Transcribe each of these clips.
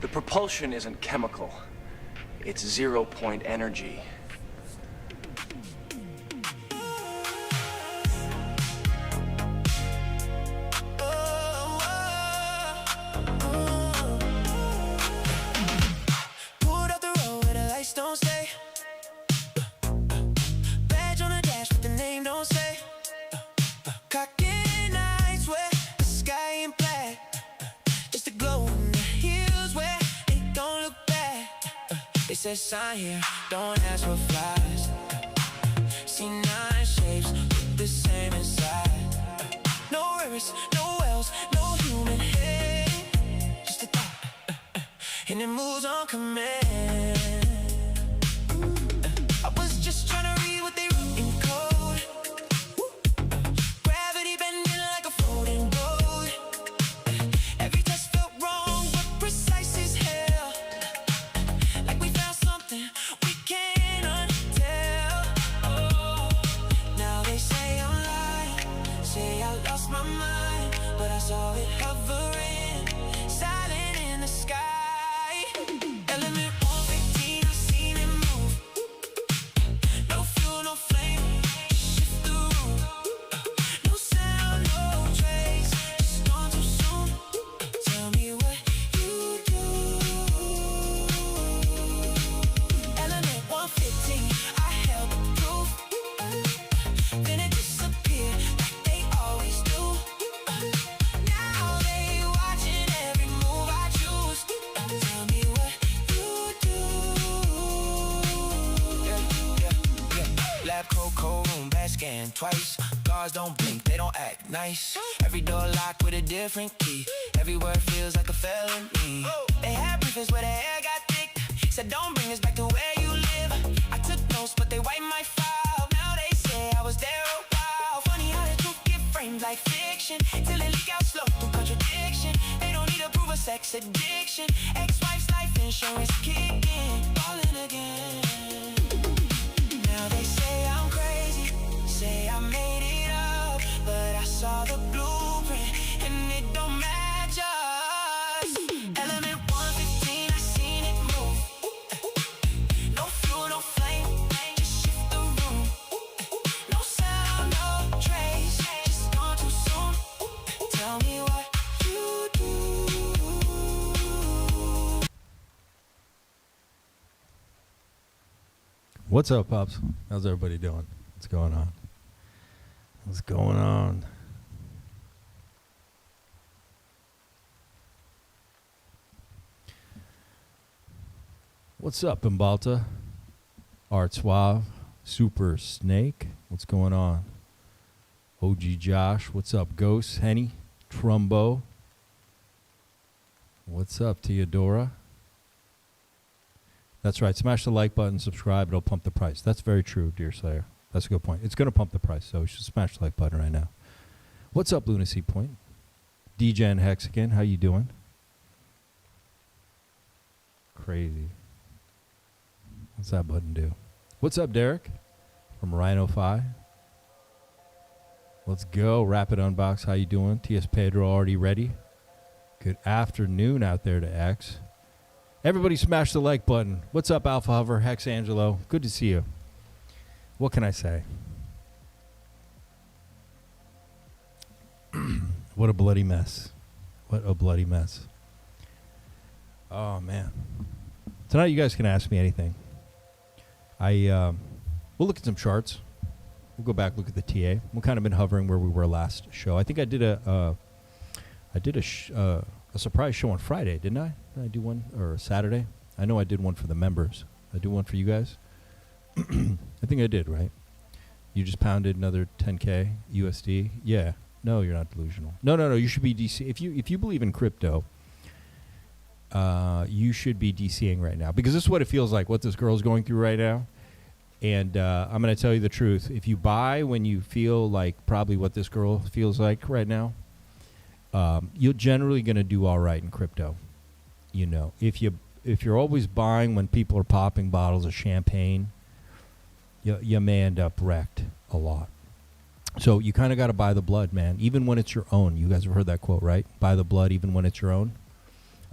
The propulsion isn't chemical. It's zero-point energy. Says sign here, don't ask what flies. See 9 shapes, look the same inside. No rivers, no wells, no human head. Just a thought, and it moves on command. I was just trying to read what they wrote in code. Gravity bending like a floating boat. Every test felt wrong, but precise as hell. Like we found something we can't untell. Oh, now they say I'm lying, say I lost my mind, but I saw it hovering, silent in the sky. Element 115, I've seen it move. No fuel, no flame, just shift the room. No sound, no trace, just gone too soon. Tell me what you do. Element 115, I held the proof. Then it disappeared like they always do. Now they watching every move I choose. Tell me what you do. Yeah. Lab coat, cold room, bad scan twice. Guards don't blink, they don't act nice. Every door locked with a different key. Every word feels like a felony. They had briefings where the hair got thick. Said don't bring us back to where you live. I took notes, but they wiped my file. Now they say I was there a while. Funny how the truth get framed like fiction, till it leak out slow through contradiction. They don't need to prove a sex addiction. Ex-wife's life insurance kicking, falling again. Now they say I'm crazy, say I made it up, but I saw the blueprint and it don't match us. Element 115, I seen it move. No fuel, no flame, just shift the room. No sound, no trace, just gone too soon. Tell me what you do. What's up, Pops? How's everybody doing? What's going on? What's going on? What's up, Imbalta? Art Suave, Super Snake. What's going on? OG Josh. What's up, Ghost? Henny, Trumbo. What's up, Theodora? That's right. Smash the like button, subscribe. It'll pump the price. That's very true, Deerslayer. That's a good point. It's going to pump the price, so you should smash the like button right now. What's up, Lunacy Point? DJ and Hex again. How you doing? Crazy. What's that button do? What's up, Derek? From Rhino Fi. Let's go. Rapid Unbox. How you doing? TS Pedro already ready? Good afternoon out there to X. Everybody smash the like button. What's up, Alpha Hover, Hex Angelo? Good to see you. What can I say? What a bloody mess. What a bloody mess. Oh, man. Tonight you guys can ask me anything. We'll look at some charts. We'll go back, look at the TA. We've kind of been hovering where we were last show. I think I did a surprise show on Friday, didn't I? Did I do one? Or Saturday? I know I did one for the members. I do one for you guys? I think I did, right? You just pounded another 10K USD? Yeah. No, you're not delusional. No. You should be DC. If you believe in crypto, you should be DCing right now. Because this is what it feels like, what this girl's going through right now. And I'm going to tell you the truth. If you buy when you feel like probably what this girl feels like right now, you're generally going to do all right in crypto. You know, if you're always buying when people are popping bottles of champagne, you may end up wrecked a lot. So you kind of got to buy the blood, man, even when it's your own. You guys have heard that quote, right? Buy the blood even when it's your own.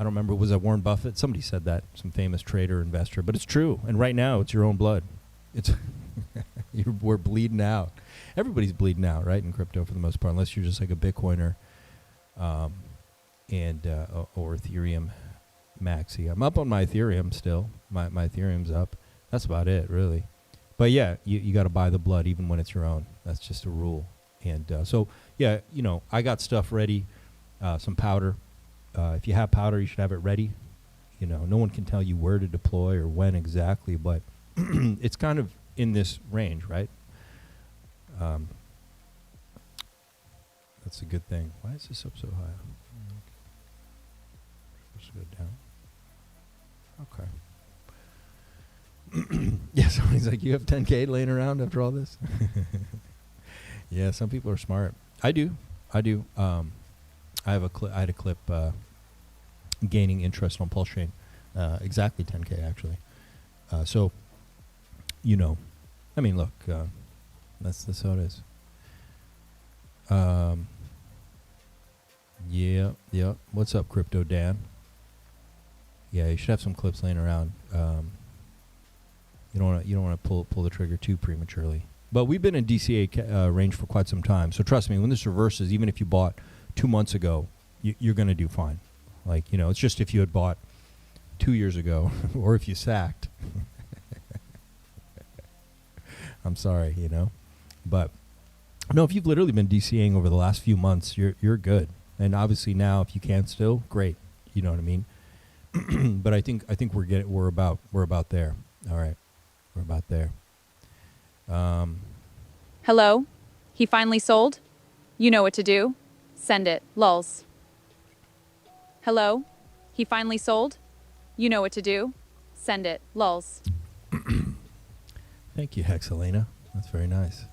I don't remember, was that Warren Buffett? Somebody said that, some famous trader, investor. But it's true. And right now, it's your own blood. It's we're bleeding out. Everybody's bleeding out, right, in crypto for the most part, unless you're just like a Bitcoiner or Ethereum maxi. I'm up on my Ethereum still. My Ethereum's up. That's about it, really. But yeah, you got to buy the blood even when it's your own. That's just a rule. And so, yeah, I got stuff ready, some powder. If you have powder, you should have it ready. No one can tell you where to deploy or when exactly, but it's kind of in this range, right? That's a good thing. Why is this up so high? Supposed to go down. Okay. Yeah, somebody's like, you have 10K laying around after all this? Yeah, some people are smart. I do. I had a clip gaining interest on Pulse Chain. Exactly 10K, actually. So, I mean, look, that's how it is. Yeah. What's up, Crypto Dan? Yeah, you should have some clips laying around. You don't want to pull the trigger too prematurely. But we've been in DCA range for quite some time. So trust me, when this reverses, even if you bought 2 months ago, you're going to do fine. Like, it's just if you had bought 2 years ago or if you sacked. I'm sorry, But no, if you've literally been DCAing over the last few months, you're good. And obviously now, if you can still, great. You know what I mean? But I think we're about there. All right, we're about there. Hello? He finally sold? You know what to do? Send it. Lulz. Hello? He finally sold? You know what to do? Send it. Lulz. Thank you, HEX Elena. That's very nice.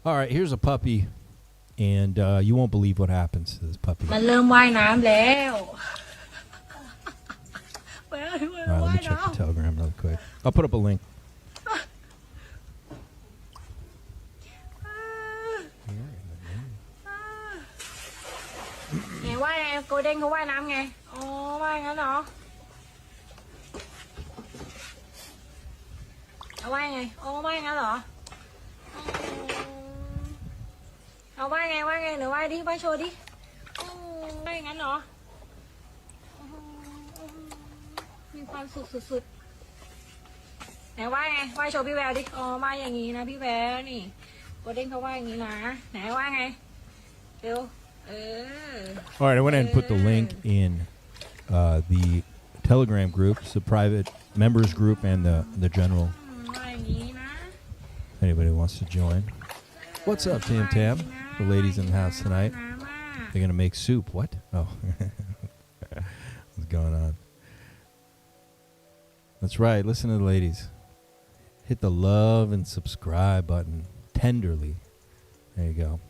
All right, here's a puppy, and you won't believe what happens to this puppy. มันเริ่มว่ายน้ำแล้ว All right, let me check the Telegram real quick. I'll put up a link. ไงว่ายไงโกลเด้นเขาว่ายน้ำไงอ๋อว่ายงั้นเหรอเอาว่ายไงอ๋อว่ายงั้นเหรอเอาว่ายไงว่ายไงเดี๋ยวว่ายดิว่ายโชว์ดิว่ายงั้นเหรอมีความสุขสุดๆไหนว่ายไงว่ายโชว์พี่แววดิอ๋อว่ายอย่างงี้นะพี่แววนี่โกลเด้นเขาว่ายอย่างงี้นะไหนว่ายไงเร็วAll right, I went ahead and put the link in the Telegram group, it's the private members group, and the general. If anybody wants to join. What's up, Tam Tam? The ladies in the house tonight. They're gonna make soup. What? Oh, what's going on? That's right. Listen to the ladies. Hit the love and subscribe button tenderly. There you go.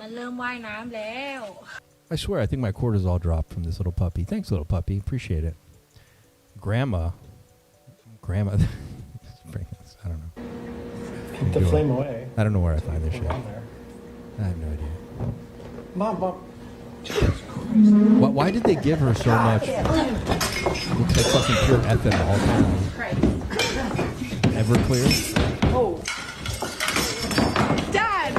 มันเริ่มว่ายน้ำแล้ว I swear, I think my cortisol dropped from this little puppy. Thanks, little puppy. Appreciate it. Grandma. I don't know. Keep the flame away. I don't know where I find this shit. On there. I have no idea. Mom. Why did they give her so much? Looks like fucking pure ethanol. Everclear? Oh. Dad!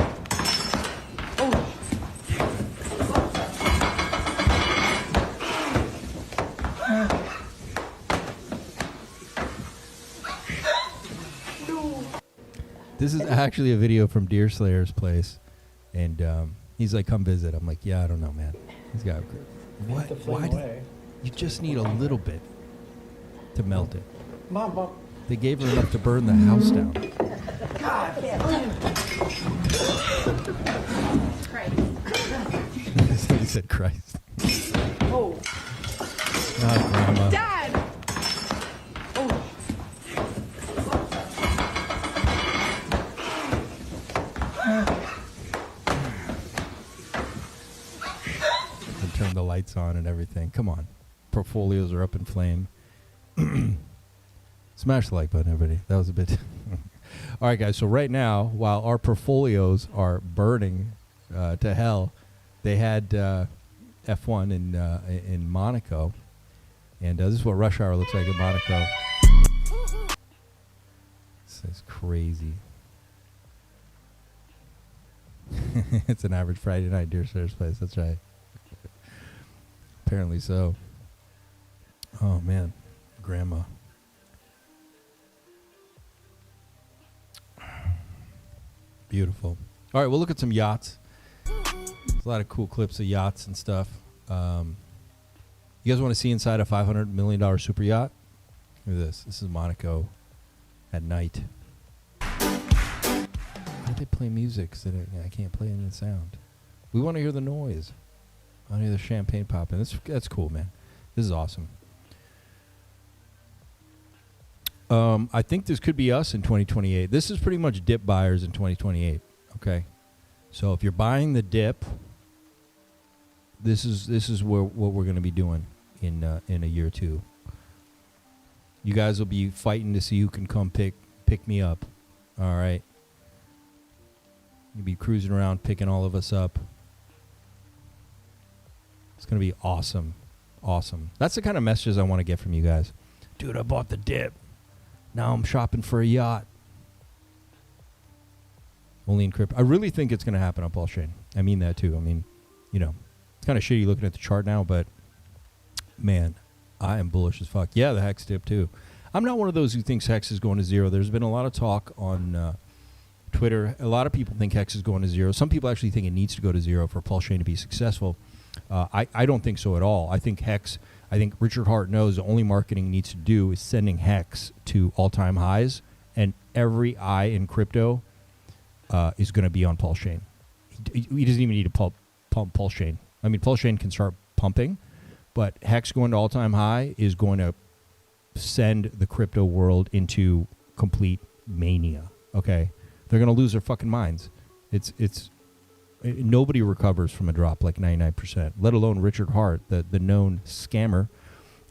This is actually a video from Deerslayer's place, and he's like, "Come visit." I'm like, "Yeah, I don't know, man." He's got what? The flame Why? away. You just need a little bit to melt it. Mom. They gave her enough to burn the house down. He said, "Christ." Oh. Oh, Grandma. Dad! Oh. And turn the lights on and everything. Come on. Portfolios are up in flame. Smash the like button, everybody. That was a bit... All right, guys. So right now, while our portfolios are burning to hell, they had F1 in Monaco, and this is what rush hour looks like in Monaco. This is crazy. It's an average Friday night Deerslayer's place. That's right. Apparently so. Oh man, grandma. Beautiful. All right, we'll look at some yachts. There's a lot of cool clips of yachts and stuff. You guys want to see inside a $500 million super yacht? Look at this. This is Monaco at night. Why do they play music? So I can't play any of the sound. We want to hear the noise. I want to hear the champagne popping. That's cool, man. This is awesome. I think this could be us in 2028. This is pretty much dip buyers in 2028. Okay, so if you're buying the dip, this is what we're going to be doing in a year or two. You guys will be fighting to see who can come pick me up. All right, you'll be cruising around picking all of us up. It's going to be awesome, awesome. That's the kind of messages I want to get from you guys. Dude, I bought the dip. Now I'm shopping for a yacht. Only in crypto. I really think it's going to happen on Pulse Chain. I mean that too. I mean, it's kind of shitty looking at the chart now, but man, I am bullish as fuck. Yeah, the HEX dip too. I'm not one of those who thinks HEX is going to zero. There's been a lot of talk on Twitter. A lot of people think HEX is going to zero. Some people actually think it needs to go to zero for Pulse Chain to be successful. I don't think so at all. I think Richard Hart knows the only marketing needs to do is sending HEX to all-time highs, and every eye in crypto is going to be on Pulse Chain. He doesn't even need to pump Pulse Chain. I mean, Pulse Chain can start pumping, but HEX going to all-time high is going to send the crypto world into complete mania. Okay, they're going to lose their fucking minds. Nobody recovers from a drop like 99%, let alone Richard Hart, the known scammer,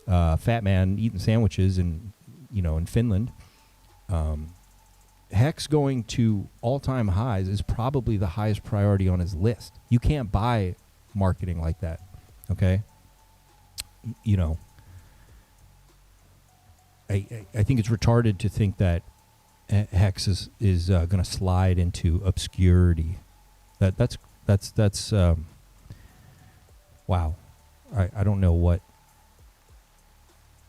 fat man eating sandwiches in Finland. HEX going to all-time highs is probably the highest priority on his list. You can't buy marketing like that, okay? I think it's retarded to think that HEX is going to slide into obscurity. That's wow. I don't know what.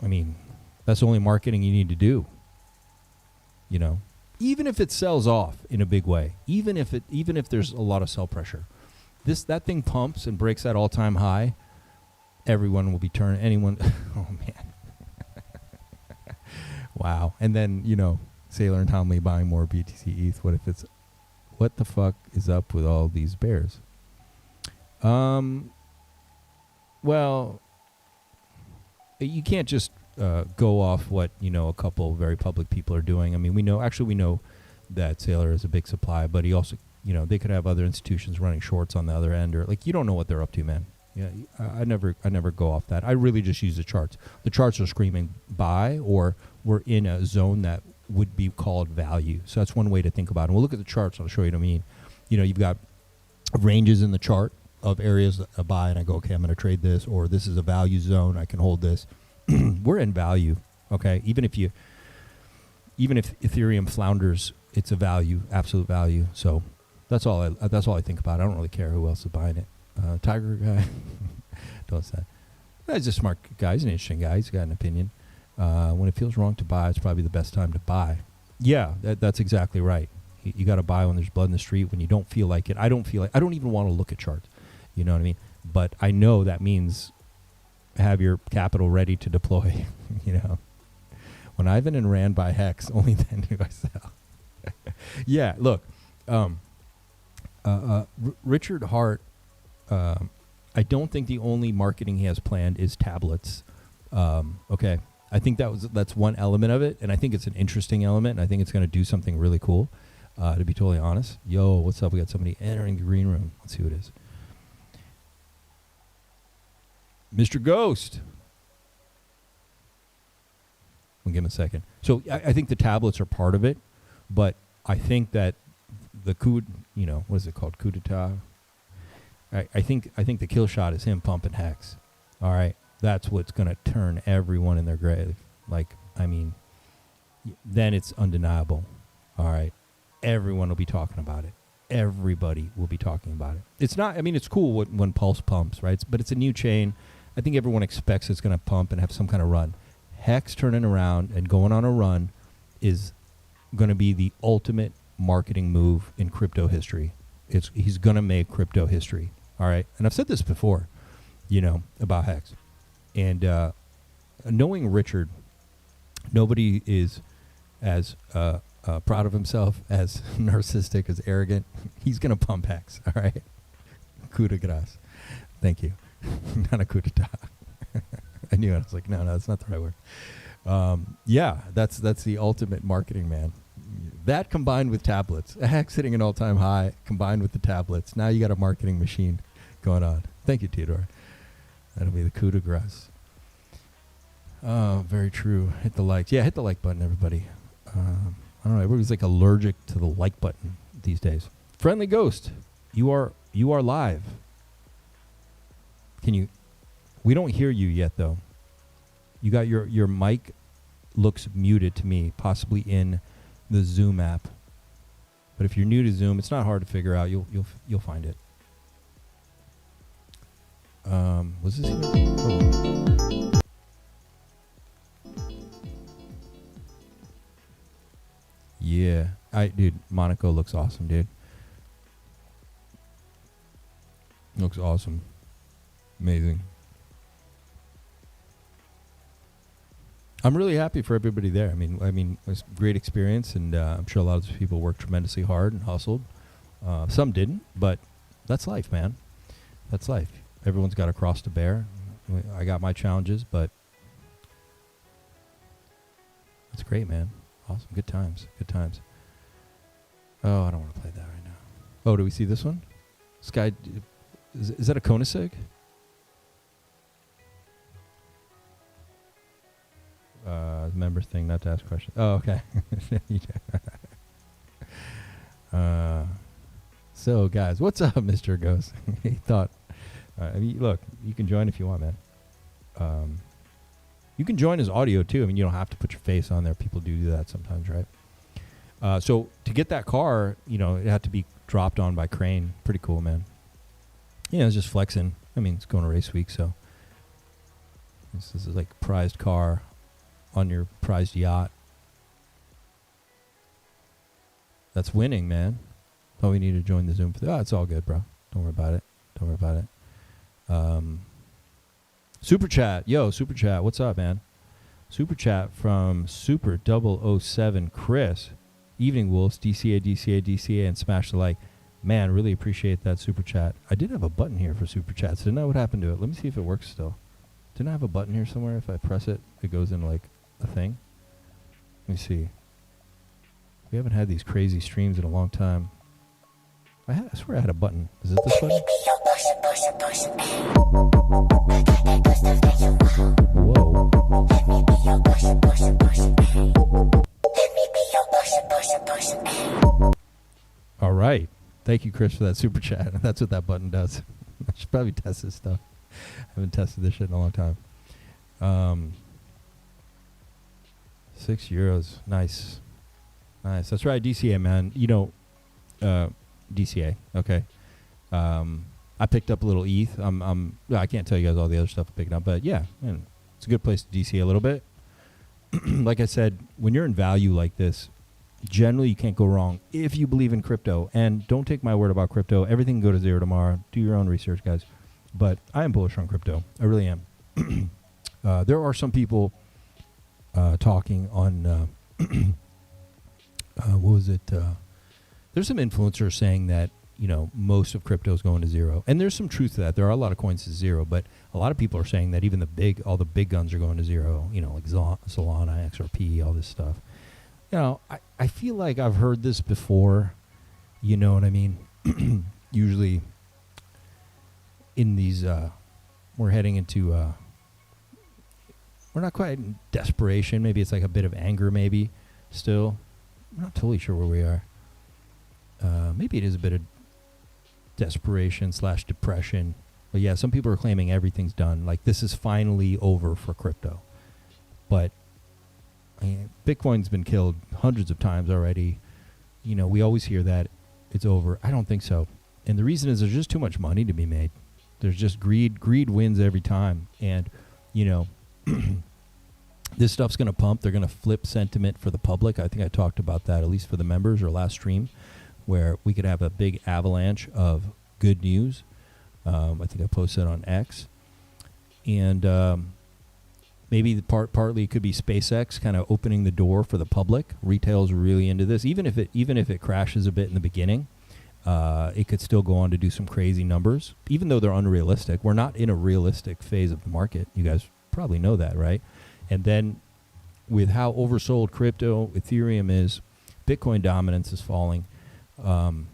I mean, that's the only marketing you need to do. Even if it sells off in a big way, even if there's a lot of sell pressure, that thing pumps and breaks that all-time high, everyone will be turning. Anyone. Oh man. Wow. And then Sailor and Tom Lee buying more BTC ETH. What the fuck is up with all these bears? Well, you can't just go off what a couple very public people are doing. I mean, we know that Sailor is a big supply, but he also, they could have other institutions running shorts on the other end, or you don't know what they're up to, man. Yeah, I never go off that. I really just use the charts. The charts are screaming buy, or we're in a zone that would be called value. So that's one way to think about it. And we'll look at the charts. I'll show you what I mean. You've got ranges in the chart of areas that I buy, and I go, okay, I'm going to trade this, or this is a value zone. I can hold this. We're in value, okay? Even if Ethereum flounders, it's a value, absolute value. So that's all I think about. I don't really care who else is buying it. Tiger guy, don't say. He's a smart guy. He's an interesting guy. He's got an opinion. When it feels wrong to buy, it's probably the best time to buy. Yeah, that's exactly right. You got to buy when there's blood in the street, when you don't feel like it. I don't even want to look at charts. You know what I mean? But I know that means have your capital ready to deploy. When Ivan and Rand buy HEX, only then do I sell. Yeah, look, Richard Hart, I don't think the only marketing he has planned is tablets. Okay. I think that's one element of it, and I think it's an interesting element, and I think it's going to do something really cool, to be totally honest. Yo, what's up? We got somebody entering the green room. Let's see who it is. Mr. Ghost. We'll give him a second. So I think the tablets are part of it, but I think that the what is it called? Coup d'etat? I think the kill shot is him pumping Hex. All right, that's what's going to turn everyone in their grave. Like, I mean, then it's undeniable. All right, everyone will be talking about it. Everybody will be talking about it. It's not. I mean, it's cool when Pulse pumps, right? But it's a new chain. I think everyone expects it's going to pump and have some kind of run. Hex turning around and going on a run is going to be the ultimate marketing move in crypto history. He's going to make crypto history. All right. And I've said this before, about Hex. And knowing Richard, nobody is as proud of himself, as narcissistic, as arrogant. He's going to pump Hex. All right. Coup de grace. Thank you. Not a coup d'etat. I knew it. I was like, no, that's not the right word. Yeah, that's the ultimate marketing, man. That combined with tablets, Hex hitting an all-time high, combined with the tablets. Now you got a marketing machine going on. Thank you, Theodore. That'll be the coup de grace. Oh, very true. Hit the likes. Yeah, hit the like button, everybody. I don't know. Everybody's like allergic to the like button these days. Friendly Ghost, you are live. Can you? We don't hear you yet, though. You got your mic looks muted to me, possibly in the Zoom app. But if you're new to Zoom, it's not hard to figure out. You'll find it. Was this here? Oh. Yeah, dude, Monaco looks awesome, dude. Looks awesome. Amazing. I'm really happy for everybody there. I mean, it was a great experience, and I'm sure a lot of people worked tremendously hard and hustled. Some didn't, but that's life, man. That's life. Everyone's got a cross to bear. I got my challenges, but that's great, man. Awesome. Good times. Good times. Oh, I don't want to play that right now. Oh, do we see this one? This guy, is that a Koenigsegg? Member thing, not to ask questions. Oh, okay. So, guys, what's up, Mr. Ghost? He thought, look, you can join if you want, man. You can join as audio, too. I mean, you don't have to put your face on there. People do that sometimes, right? So, to get that car, it had to be dropped on by crane. Pretty cool, man. Yeah, it's just flexing. I mean, it's going to race week, so. This is like a prized car on your prized yacht. That's winning, man. Oh, we need to join the Zoom. It's all good, bro. Don't worry about it. Don't worry about it. Super chat. Yo, super chat. What's up, man? Super chat from Super 007 Chris. Evening Wolves, DCA, and smash the like. Man, really appreciate that super chat. I did have a button here for super chats. Didn't know what happened to it. Let me see if it works still. Didn't I have a button here somewhere? If I press it, it goes in like a thing. Let me see. We haven't had these crazy streams in a long time. I swear I had a button. Is it this button? Whoa. All right. Thank you, Chris, for that super chat. That's what that button does. I should probably test this stuff. I haven't tested this shit in a long time. €6. Nice. That's right, DCA, man. DCA. Okay. I picked up a little ETH. I can't tell you guys all the other stuff I'm picking up, but yeah, man, it's a good place to DCA a little bit. Like I said, when you're in value like this, generally you can't go wrong if you believe in crypto. And don't take my word about crypto. Everything can go to zero tomorrow. Do your own research, guys. But I am bullish on crypto. I really am. There are some people talking on, what was it? There's some influencers saying that, most of crypto is going to zero. And there's some truth to that. There are a lot of coins to zero, but a lot of people are saying that even all the big guns are going to zero, like Solana, XRP, all this stuff. I feel like I've heard this before. You know what I mean? Usually in these, we're heading into, we're not quite in desperation. Maybe it's like a bit of anger, maybe still. I'm not totally sure where we are. Maybe it is a bit of desperation / depression. But yeah, some people are claiming everything's done. Like, this is finally over for crypto. But I mean, Bitcoin's been killed hundreds of times already. You know, we always hear that it's over. I don't think so. And the reason is there's just too much money to be made. There's just greed. Greed wins every time. And, you know, this stuff's going to pump. They're going to flip sentiment for the public. I think I talked about that, at least for the members, or last stream, where we could have a big avalanche of good news. I think I posted on X. And maybe partly it could be SpaceX kind of opening the door for the public. Retail's really into this. Even if it crashes a bit in the beginning, it could still go on to do some crazy numbers, even though they're unrealistic. We're not in a realistic phase of the market. You guys probably know that, right? And then with how oversold crypto, Ethereum is, Bitcoin dominance is falling. Alts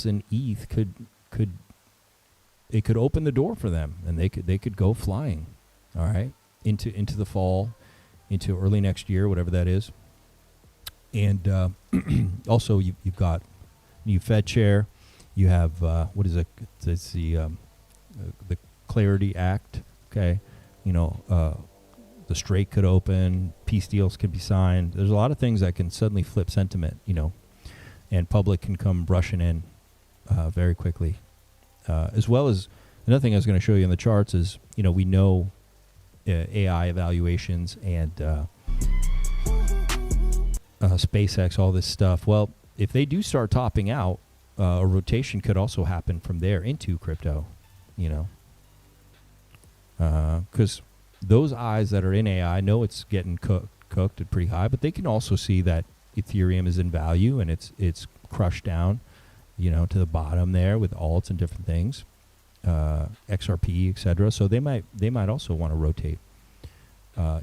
and ETH could open the door for them, and they could go flying, all right, into the fall, into early next year, whatever that is. And also you've got new Fed chair. You have what is it? It's the Clarity Act. Okay, you know, the Strait could open, peace deals could be signed. There's a lot of things that can suddenly flip sentiment, you know, and public can come rushing in very quickly. As well as another thing I was going to show you in the charts is, you know, we know AI evaluations and SpaceX, all this stuff. Well, if they do start topping out, a rotation could also happen from there into crypto, you know, because those eyes that are in AI know it's getting cooked at pretty high, but they can also see that Ethereum is in value and it's crushed down, you know, to the bottom there with alts and different things, XRP, etc. So they might also want to rotate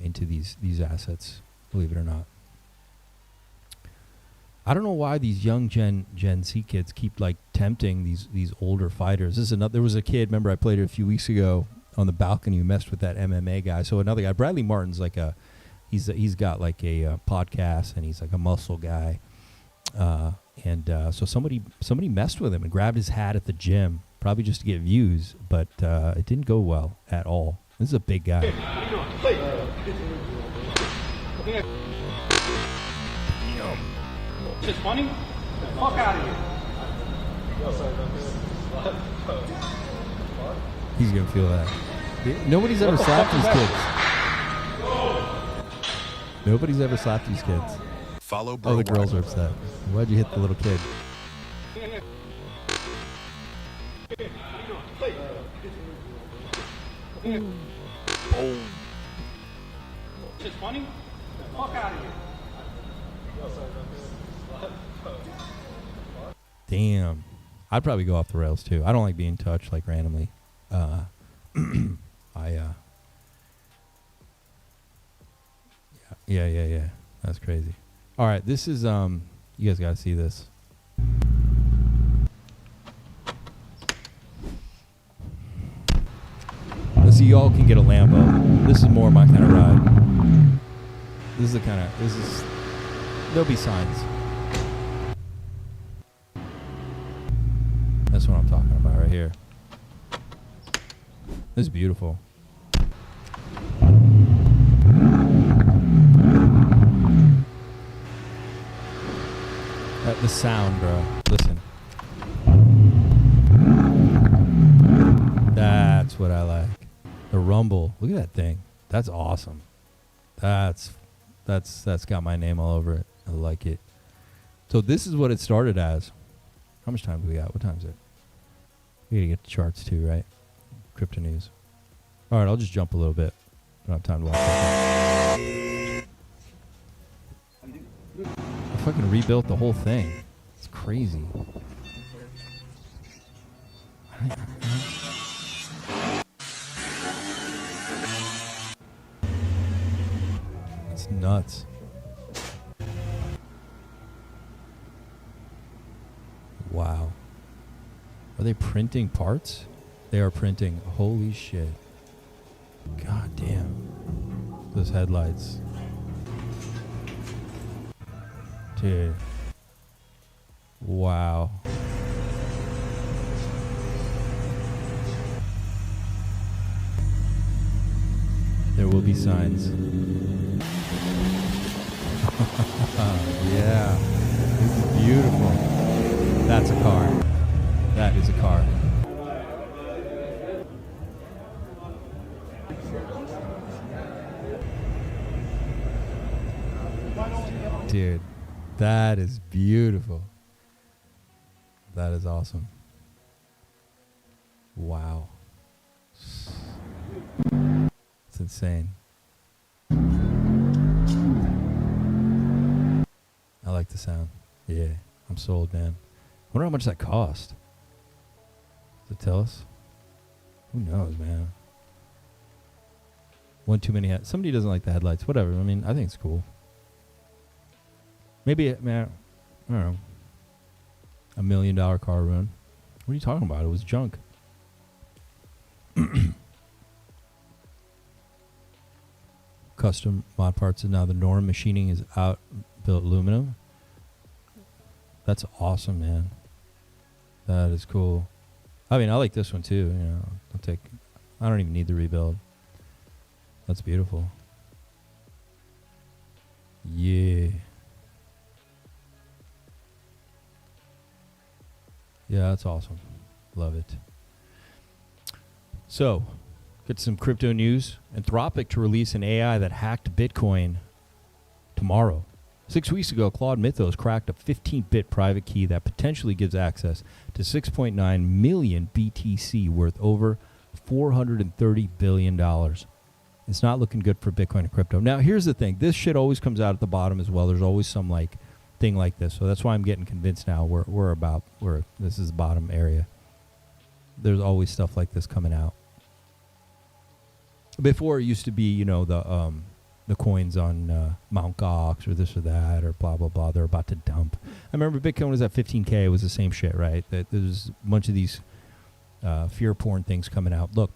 into these assets, believe it or not. I don't know why these young Gen Z kids keep like tempting these older fighters. This is another. There was a kid. Remember, I played it a few weeks ago on the balcony who messed with that MMA guy. So another guy, Bradley Martin's like he's got like a podcast, and he's like a muscle guy. So somebody messed with him and grabbed his hat at the gym, probably just to get views, but it didn't go well at all. This is a big guy. Shit's funny? Get the fuck out of here. He's gonna feel that. Nobody's ever slapped these kids. Nobody's ever slapped these kids. Follow bro. Oh, the girls are upset. Why'd you hit the little kid? Oh. Shit's funny? Get the fuck out of here. Damn. I'd probably go off the rails too. I don't like being touched like randomly. Yeah. That's crazy. All right, this is you guys got to see this. Let's see, y'all can get a Lambo. This is more my kind of ride. There'll be signs. That's what I'm talking about right here. This is beautiful. The sound, bro. Listen. That's what I like. The rumble. Look at that thing. That's awesome. That's got my name all over it. I like it. So this is what it started as. How much time do we got? What time is it? We gotta get the charts too, right? Crypto news. All right, I'll just jump a little bit. I don't have time to watch that. I fucking rebuilt the whole thing. It's crazy. It's nuts. Wow. Are they printing parts? They are printing. Holy shit. God damn. Those headlights. Dude. Wow. peace signs. Yeah. This is beautiful. That's a car. That is a car. Dude, that is beautiful. That is awesome. Wow. It's insane. I like the sound. Yeah, I'm sold, man. I wonder how much that cost. Does it tell us? Who knows, man? One too many somebody doesn't like the headlights. Whatever. I mean, I think it's cool. Maybe, man, I don't know. $1 million car run. What are you talking about? It was junk. Custom mod parts is now the norm. Machining is out built aluminum. That's awesome, man. That is cool. I mean, I like this one too. You know, I don't even need the rebuild. That's beautiful. Yeah. Yeah, that's awesome. Love it. So, get some crypto news. Anthropic to release an AI that hacked Bitcoin tomorrow. 6 weeks ago, Claude Mythos cracked a 15-bit private key that potentially gives access to 6.9 million BTC worth over $430 billion. It's not looking good for Bitcoin and crypto. Now, here's the thing. This shit always comes out at the bottom as well. There's always some like thing like this. So that's why I'm getting convinced now this is the bottom area. There's always stuff like this coming out. Before it used to be, you know, the coins on Mt. Gox or this or that or blah, blah, blah. They're about to dump. I remember Bitcoin was at 15K. It was the same shit, right? There's a bunch of these fear porn things coming out. Look,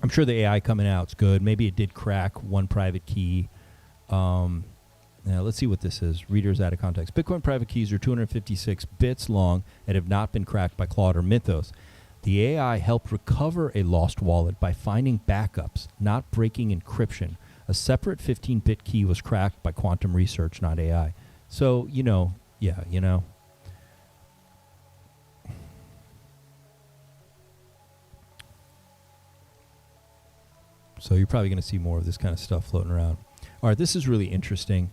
I'm sure the AI coming out is good. Maybe it did crack one private key. Now, let's see what this is. Readers out of context. Bitcoin private keys are 256 bits long and have not been cracked by Claude or Mythos. The AI helped recover a lost wallet by finding backups, not breaking encryption. A separate 15-bit key was cracked by quantum research, not AI. So, you know, yeah, you know. So you're probably going to see more of this kind of stuff floating around. All right, this is really interesting.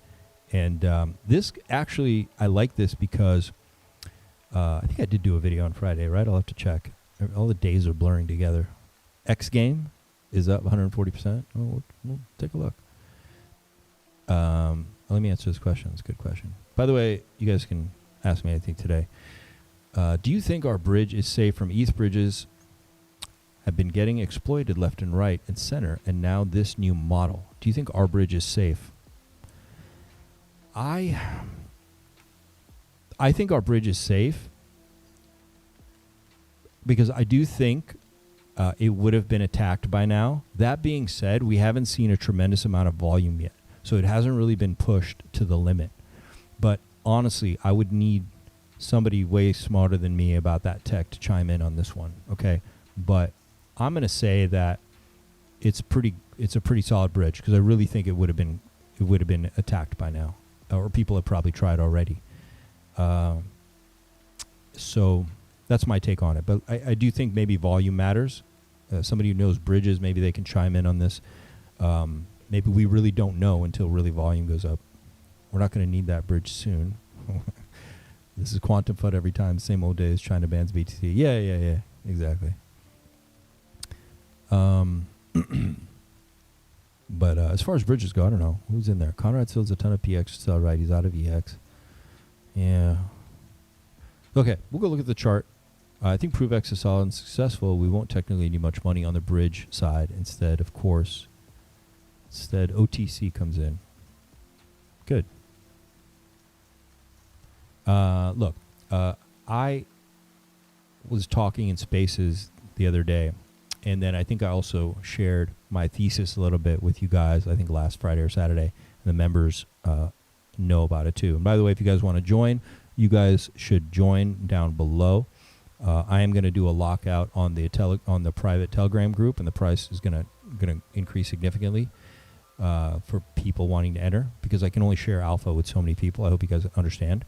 And this actually, I like this because I think I did do a video on Friday, right? I'll have to check. All the days are blurring together. X game is up 140%. Oh, we'll take a look. Let me answer this question. It's a good question. By the way, you guys can ask me anything today. Do you think our bridge is safe from ETH bridges have been getting exploited left and right and center, and now this new model? Do you think our bridge is safe? I think our bridge is safe because I do think it would have been attacked by now. That being said, we haven't seen a tremendous amount of volume yet, so it hasn't really been pushed to the limit. But honestly, I would need somebody way smarter than me about that tech to chime in on this one, okay? But I'm going to say that it's a pretty solid bridge because I really think it would have been attacked by now. Or people have probably tried already. So that's my take on it. But I do think maybe volume matters. Somebody who knows bridges, maybe they can chime in on this. Maybe we really don't know until really volume goes up. We're not going to need that bridge soon. This is quantum FUD every time. Same old days. China bans BTC. Yeah. Exactly. But as far as bridges go, I don't know. Who's in there? Conrad sells a ton of PX. It's all right. He's out of EX. Yeah. Okay, we'll go look at the chart. I think ProveX is solid and successful. We won't technically need much money on the bridge side. Instead, OTC comes in. Good. Look, I was talking in Spaces the other day, and then I think I also shared my thesis a little bit with you guys, I think last Friday or Saturday. And the members know about it too. And by the way, if you guys want to join, you guys should join down below. I am going to do a lockout on the private Telegram group, and the price is going to increase significantly. for people wanting to enter, because I can only share alpha with so many people. I hope you guys understand.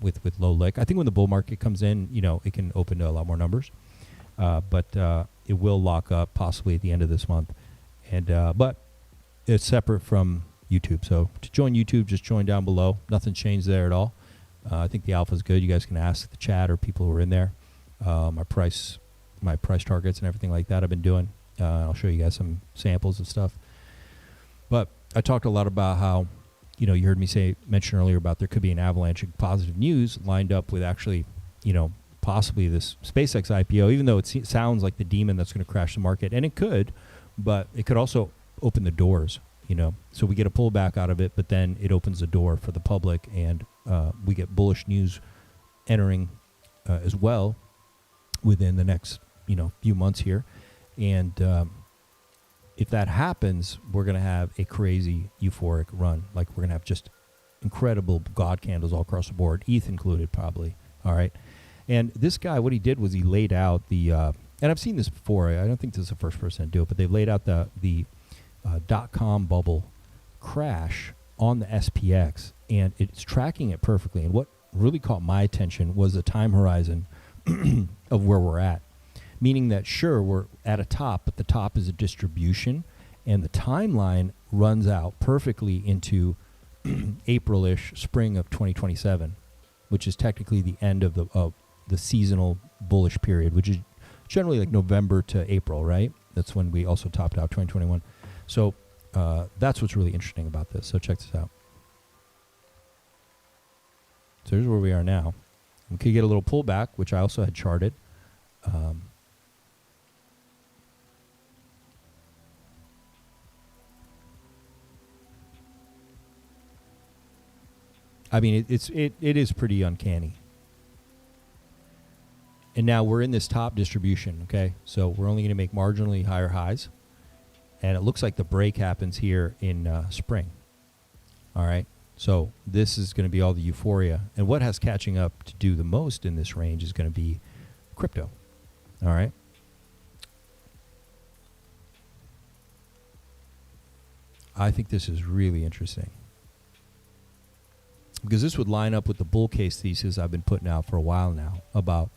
With low lick, I think when the bull market comes in, it can open to a lot more numbers, but it will lock up possibly at the end of this month, and but it's separate from YouTube. So to join YouTube, just join down below. Nothing's changed there at all. I think the alpha is good. You guys can ask the chat or people who are in there. My price targets and everything like that I've been doing. I'll show you guys some samples of stuff. But I talked a lot about how, you heard me mention earlier about there could be an avalanche of positive news lined up with actually, possibly this SpaceX IPO, even though it sounds like the demon that's going to crash the market, and it could, but it could also open the doors, So we get a pullback out of it, but then it opens the door for the public, and we get bullish news entering as well within the next, few months here. And if that happens, we're going to have a crazy euphoric run. Like, we're going to have just incredible God candles all across the board, ETH included probably. All right. And this guy, what he did was he laid out the, and I've seen this before. I don't think this is the first person to do it, but they've laid out the .com bubble crash on the SPX, and it's tracking it perfectly. And what really caught my attention was the time horizon of where we're at. Meaning that, sure, we're at a top, but the top is a distribution, and the timeline runs out perfectly into April-ish, spring of 2027, which is technically the end of the seasonal bullish period, which is generally like November to April, right? That's when we also topped out 2021. So that's what's really interesting about this. So check this out. So here's where we are now. We could get a little pullback, which I also had charted. I mean, it is pretty uncanny. And now we're in this top distribution, okay? So we're only going to make marginally higher highs. And it looks like the break happens here in spring. All right? So this is going to be all the euphoria. And what has catching up to do the most in this range is going to be crypto. All right? I think this is really interesting, because this would line up with the bull case thesis I've been putting out for a while now about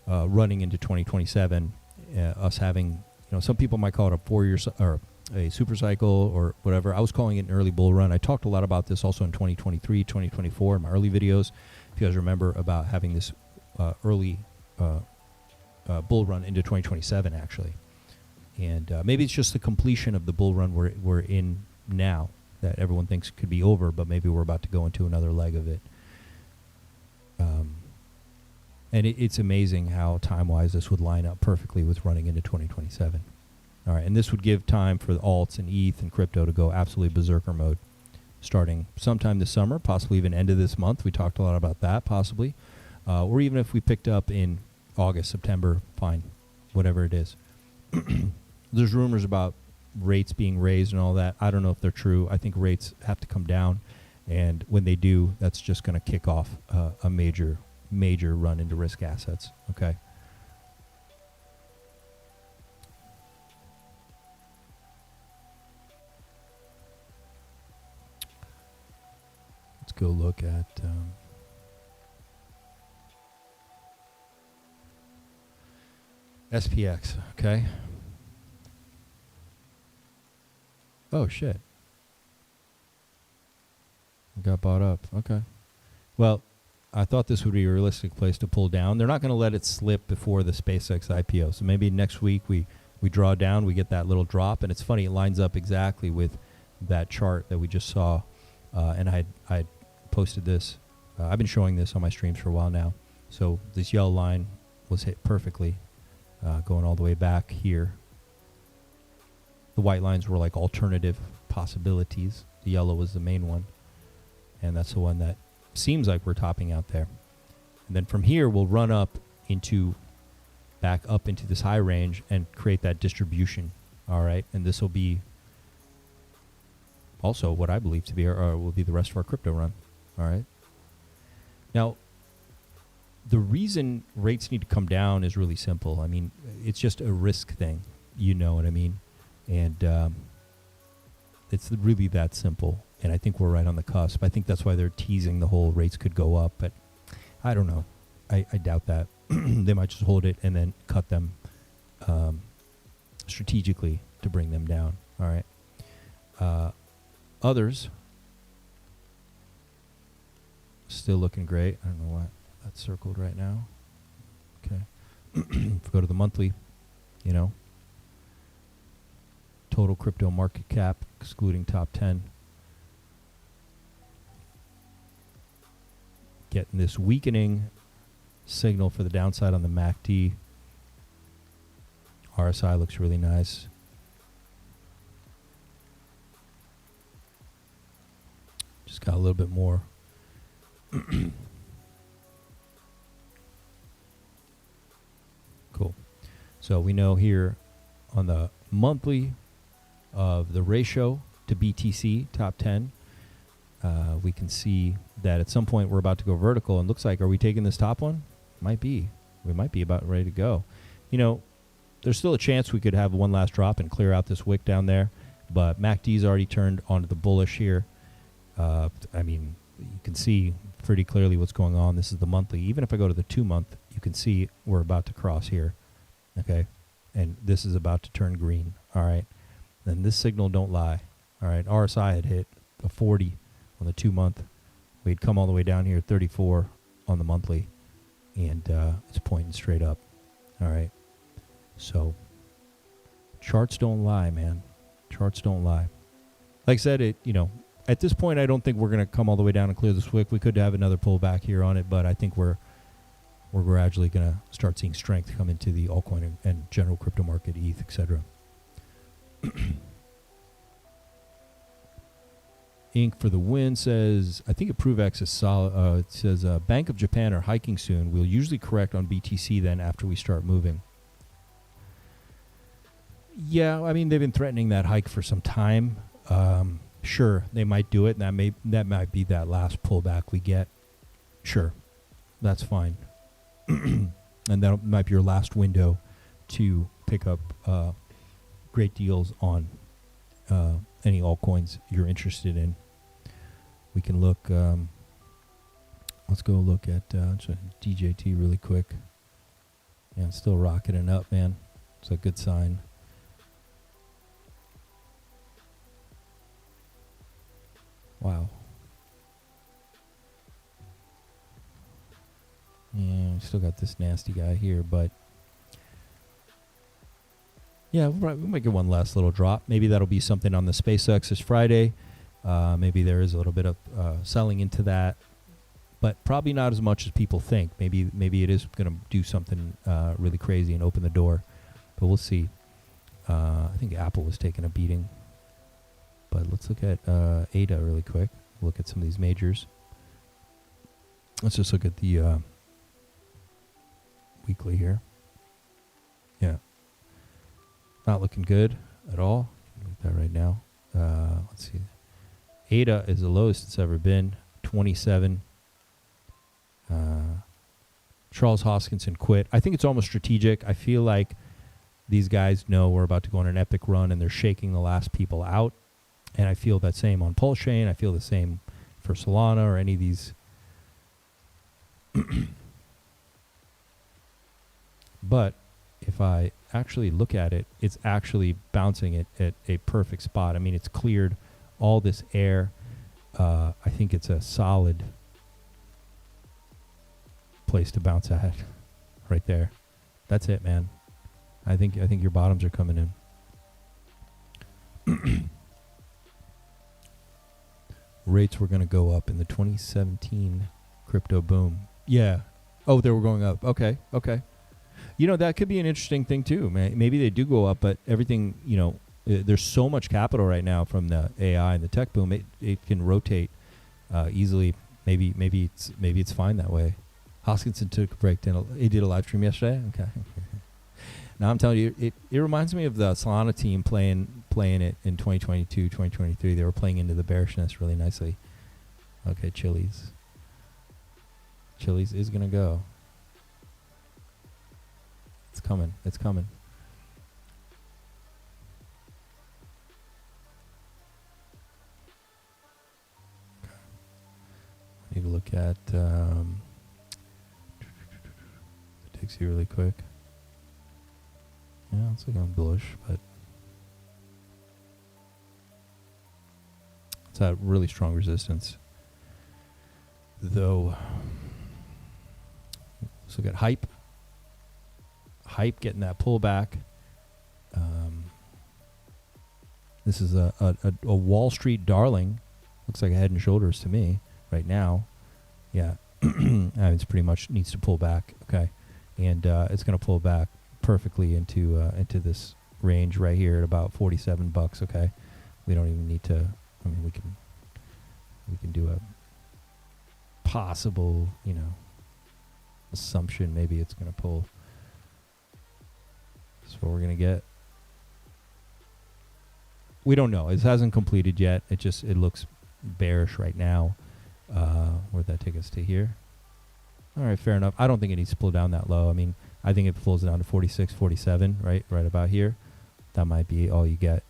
running into 2027, us having, some people might call it a 4-year or a super cycle or whatever. I was calling it an early bull run. I talked a lot about this also in 2023, 2024 in my early videos, if you guys remember, about having this early bull run into 2027 actually. And maybe it's just the completion of the bull run we're in now that everyone thinks could be over, but maybe we're about to go into another leg of it. And it's amazing how time-wise this would line up perfectly with running into 2027. All right, and this would give time for the alts and ETH and crypto to go absolutely berserker mode, starting sometime this summer, possibly even end of this month. We talked a lot about that, possibly. Or even if we picked up in August, September, fine, whatever it is. There's rumors about rates being raised and all that. I don't know if they're true. I think rates have to come down, and when they do, that's just going to kick off a major run into risk assets. Okay. Let's go look at SPX. Okay. Oh, shit. Got bought up. Okay. Well, I thought this would be a realistic place to pull down. They're not going to let it slip before the SpaceX IPO. So maybe next week we draw down, we get that little drop. And it's funny, it lines up exactly with that chart that we just saw. And I had posted this. I've been showing this on my streams for a while now. So this yellow line was hit perfectly, going all the way back here. The white lines were like alternative possibilities. The yellow was the main one. And that's the one that seems like we're topping out there. And then from here, we'll run up back up into this high range and create that distribution. All right. And this will be also what I believe to be will be the rest of our crypto run. All right. Now, the reason rates need to come down is really simple. I mean, it's just a risk thing. You know what I mean? And It's really that simple. And I think we're right on the cusp. I think that's why they're teasing the whole rates could go up. But I don't know. I doubt that. They might just hold it and then cut them strategically to bring them down. All right. Others still looking great. I don't know why that's circled right now. Okay. If we go to the monthly, you know, total crypto market cap excluding top 10. Getting this weakening signal for the downside on the MACD. RSI looks really nice. Just got a little bit more. Cool. So we know here on the monthly of the ratio to BTC, top 10, we can see that at some point we're about to go vertical, and looks like, are we taking this top one? Might be. We might be about ready to go. You know, there's still a chance we could have one last drop and clear out this wick down there, but MACD's already turned onto the bullish here. I mean, you can see pretty clearly what's going on. This is the monthly. Even if I go to the 2-month, you can see we're about to cross here. Okay? And this is about to turn green. All right? And this signal don't lie. All right? RSI had hit a 40 on the 2-month. We'd come all the way down here, 34 on the monthly. And it's pointing straight up. All right? So, charts don't lie, man. Charts don't lie. Like I said, at this point, I don't think we're going to come all the way down and clear this wick. We could have another pullback here on it, but I think we're gradually going to start seeing strength come into the altcoin and general crypto market, ETH, etc. Inc. for the win says, I think ApproveX is solid. It says, Bank of Japan are hiking soon. We'll usually correct on BTC then after we start moving. Yeah, I mean, they've been threatening that hike for some time. Sure, they might do it, and that might be that last pullback we get. Sure, that's fine. And that might be your last window to pick up great deals on any altcoins you're interested in. We can look. Let's go look at DJT really quick. Yeah, it's still rocketing up, man. It's a good sign. Wow. Yeah, we still got this nasty guy here, but yeah, we might get one last little drop. Maybe that'll be something on the SpaceX this Friday. Maybe there is a little bit of selling into that, but probably not as much as people think. Maybe it is going to do something really crazy and open the door, but we'll see. I think Apple was taking a beating. But let's look at ADA really quick. Look at some of these majors. Let's just look at the weekly here. Yeah. Not looking good at all. Look at that right now. Let's see. ADA is the lowest it's ever been. 27. Charles Hoskinson quit. I think it's almost strategic. I feel like these guys know we're about to go on an epic run, and they're shaking the last people out. And I feel that same on Pulse Chain. I feel the same for Solana or any of these. But if I actually look at it, it's actually bouncing it at a perfect spot. I mean, it's cleared all this air. I think it's a solid place to bounce at right there. That's it, man. I think your bottoms are coming in. Rates were going to go up in the 2017 crypto boom. Yeah. Oh, they were going up. Okay. You know, that could be an interesting thing too. Maybe they do go up, but everything, there's so much capital right now from the AI and the tech boom. It can rotate easily. Maybe it's fine that way. Hoskinson took a break. He did a live stream yesterday. Okay. Now I'm telling you, it reminds me of the Solana team playing it in 2022, 2023. They were playing into the bearishness really nicely. Okay, Chili's is going to go. It's coming. look at it takes you really quick. Yeah, it's looking bullish, but it's at really strong resistance. Though, let's look at hype. Hype getting that pullback. This is a Wall Street darling. Looks like a Head and Shoulders to me right now. Yeah, it's pretty much needs to pull back. Okay, and it's going to pull back perfectly into this range right here at about $47. Okay, we don't even need to. I mean, we can do a possible, assumption. Maybe it's going to pull. That's what we're going to get. We don't know. It hasn't completed yet. It looks bearish right now. Where'd that take us to here? All right, fair enough. I don't think it needs to pull down that low. I mean, I think if it pulls down to 46, 47, right about here, that might be all you get.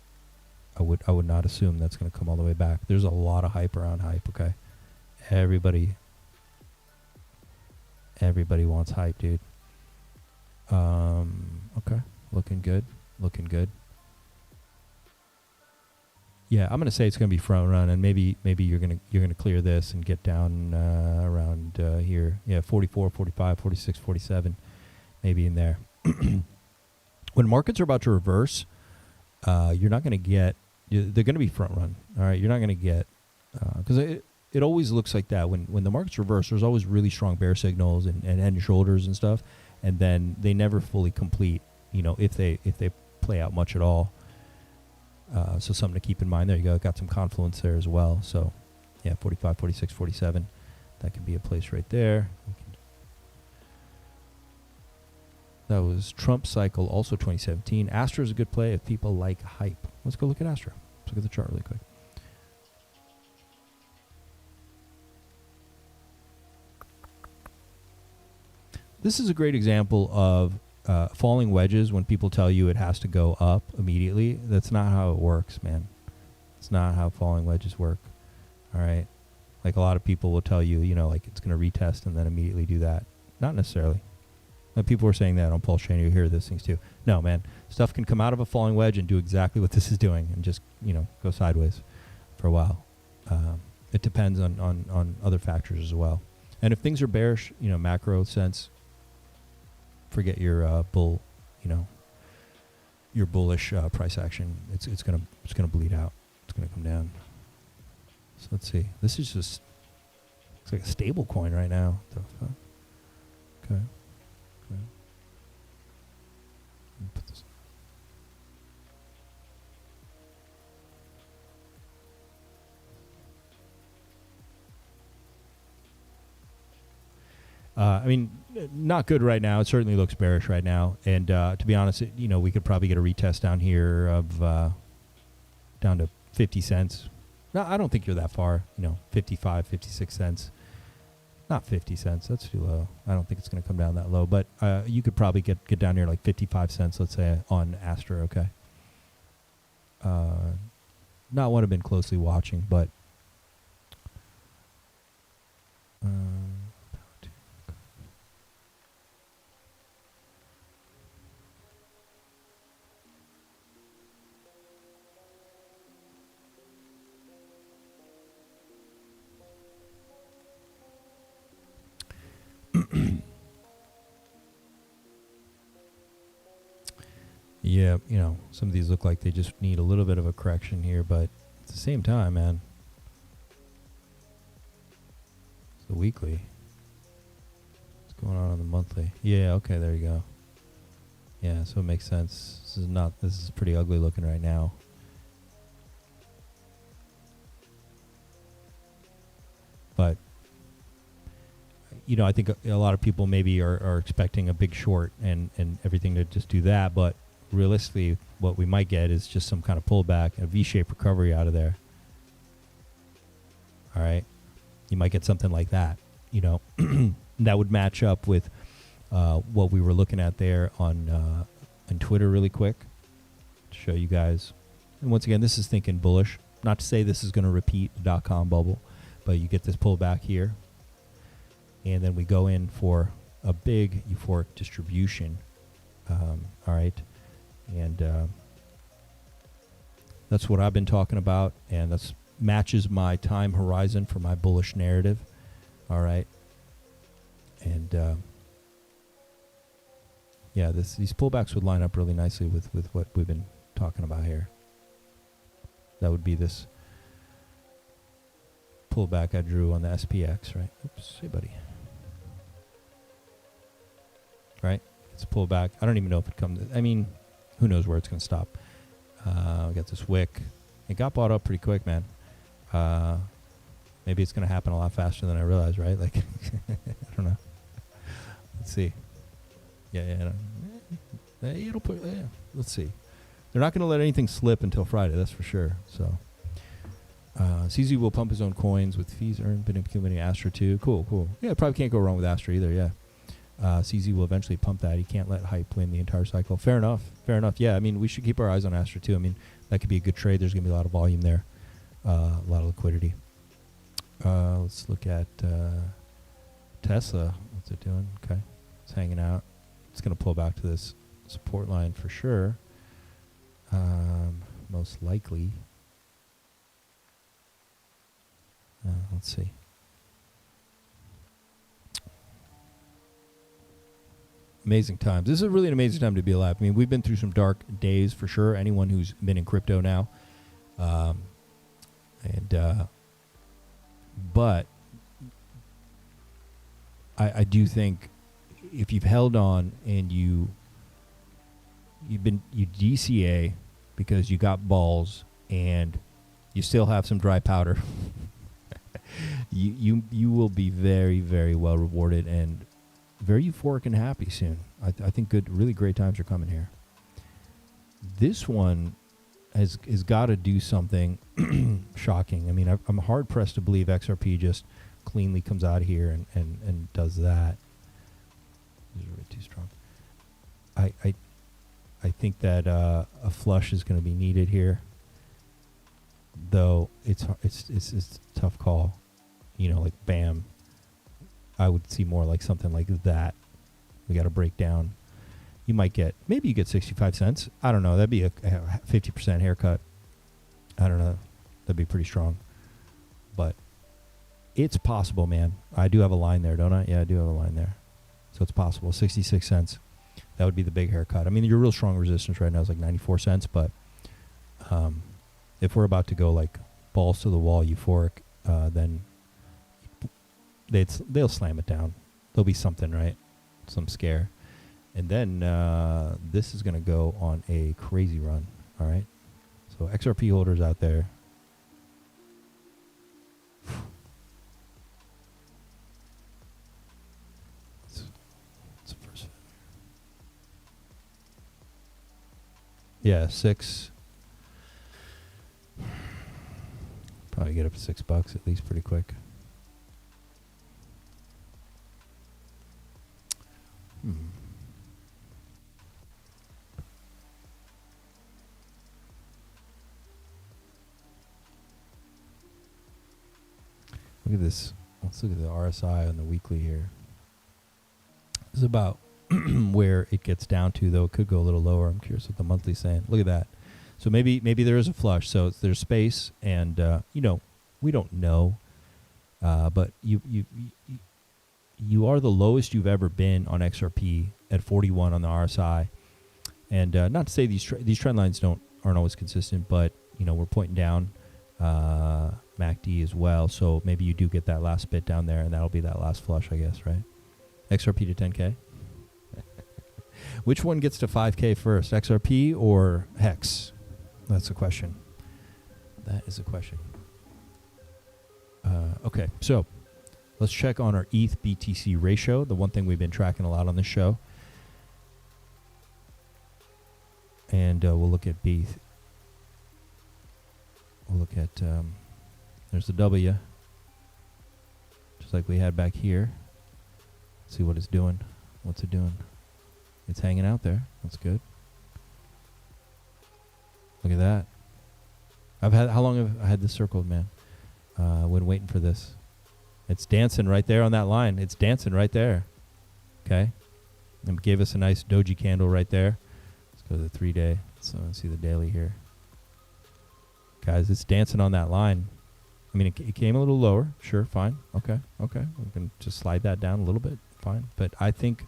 I would not assume that's going to come all the way back. There's a lot of hype around hype, okay? Everybody wants hype, dude. Okay. Looking good. Yeah, I'm gonna say it's gonna be front run, and maybe you're gonna clear this and get down around here. Yeah, 44, 45, 46, 47, maybe in there. When markets are about to reverse, you're not gonna get. They're gonna be front run. All right, you're not gonna get because it always looks like that when the markets reverse. There's always really strong bear signals and head and shoulders and stuff, and then they never fully complete. If they play out much at all. So something to keep in mind. There you go. Got some confluence there as well. So, yeah, 45, 46, 47. That could be a place right there. That was Trump cycle, also 2017. Astra is a good play if people like hype. Let's go look at Astra. Let's look at the chart really quick. This is a great example of falling wedges when people tell you it has to go up immediately. That's not how it works, man. It's not how falling wedges work. All right. Like a lot of people will tell you, like it's going to retest and then immediately do that. Not necessarily. Like people were saying that on Pulse Chain. You hear those things too. No, man. Stuff can come out of a falling wedge and do exactly what this is doing and just, go sideways for a while. It depends on other factors as well. And if things are bearish, macro sense, forget your bull, your bullish price action. It's gonna bleed out. It's gonna come down. So let's see. This is just it's like a stable coin right now. The fuck? Okay. Let me put this. I mean, not good right now. It certainly looks bearish right now. And to be honest, we could probably get a retest down here of down to 50 cents. No, I don't think you're that far. 55, 56 cents. Not 50 cents. That's too low. I don't think it's going to come down that low. But you could probably get down here like 55 cents, let's say, on Astra, okay? Not one I've been closely watching, but... Yeah, some of these look like they just need a little bit of a correction here, but at the same time, man, it's the weekly. What's going on the monthly? Yeah, okay, there you go. Yeah, so it makes sense. This is pretty ugly looking right now. But I think a lot of people maybe are expecting a big short and everything to just do that, but realistically, what we might get is just some kind of pullback, a V-shaped recovery out of there. All right, you might get something like that. That would match up with what we were looking at there on Twitter, really quick, to show you guys. And once again, this is thinking bullish. Not to say this is going to repeat the .com bubble, but you get this pullback here. and then we go in for a big euphoric distribution. All right, and that's what I've been talking about, and that's matches my time horizon for my bullish narrative. All right, and yeah, these pullbacks would line up really nicely with what we've been talking about here. That would be this pullback I drew on the SPX, right? Oops, hey buddy. Right? It's a pullback. I don't even know if it comes. I mean, who knows where it's going to stop. We got this wick. It got bought up pretty quick, man. Maybe it's going to happen a lot faster than I realized, right? Like, I don't know. Let's see. Yeah. It'll put. Yeah. Let's see. They're not going to let anything slip until Friday. That's for sure. So, CZ will pump his own coins with fees earned, been implementing Astra too. Cool. Yeah, probably can't go wrong with Astra either. Yeah. CZ will eventually pump that. He can't let hype win the entire cycle. Fair enough. Yeah, I mean, we should keep our eyes on Astra too. I mean, that could be a good trade. There's going to be a lot of volume there, a lot of liquidity. Let's look at Tesla. What's it doing? Okay, it's hanging out. It's going to pull back to this support line for sure. Most likely. Let's see. Amazing times. This is really an amazing time to be alive. I mean, we've been through some dark days for sure. Anyone who's been in crypto now, but I do think if you've held on and you DCA because you got balls and you still have some dry powder, you will be very, very well rewarded and very euphoric and happy soon. I think really great times are coming here. This one has got to do something shocking. I mean, I'm hard pressed to believe XRP just cleanly comes out of here and does that. These are really too strong. I think that a flush is going to be needed here, though it's a tough call. You know, like bam. I would see more like something like that. We got to break down. Maybe you get 65 cents. I don't know. That'd be a 50% haircut. I don't know. That'd be pretty strong. But it's possible, man. I do have a line there, don't I? Yeah, I do have a line there. So it's possible. 66 cents. That would be the big haircut. I mean, your real strong resistance right now is like 94 cents. But if we're about to go like balls to the wall euphoric, then they'll slam it down. There'll be something, right? Some scare. And then this is going to go on a crazy run, all right? So XRP holders out there. It's first. Yeah, 6. Probably get up to $6 at least pretty quick. Look at this. Let's look at the RSI on the weekly here. This is about where it gets down to, though. It could go a little lower. I'm curious what the monthly's saying. Look at that. So maybe there is a flush. So there's space, and we don't know, but you are the lowest you've ever been on XRP at 41 on the RSI, and not to say these trend lines aren't always consistent, but we're pointing down. MACD as well, so maybe you do get that last bit down there, and that'll be that last flush, I guess, right? XRP to 10K. Which one gets to 5K first, XRP or HEX? That's the question. That is a question. Okay, so let's check on our ETH BTC ratio, the one thing we've been tracking a lot on this show. And we'll look at BTC. We'll look at, there's the W, just like we had back here. Let's see what it's doing. What's it doing? It's hanging out there. That's good. Look at that. How long have I had this circled, man? When waiting for this. It's dancing right there on that line. It's dancing right there. Okay? And gave us a nice doji candle right there. Let's go to the 3-day. So let's see the daily here. Guys, it's dancing on that line. I mean, it came a little lower. Sure, fine. Okay. We can just slide that down a little bit. Fine. But I think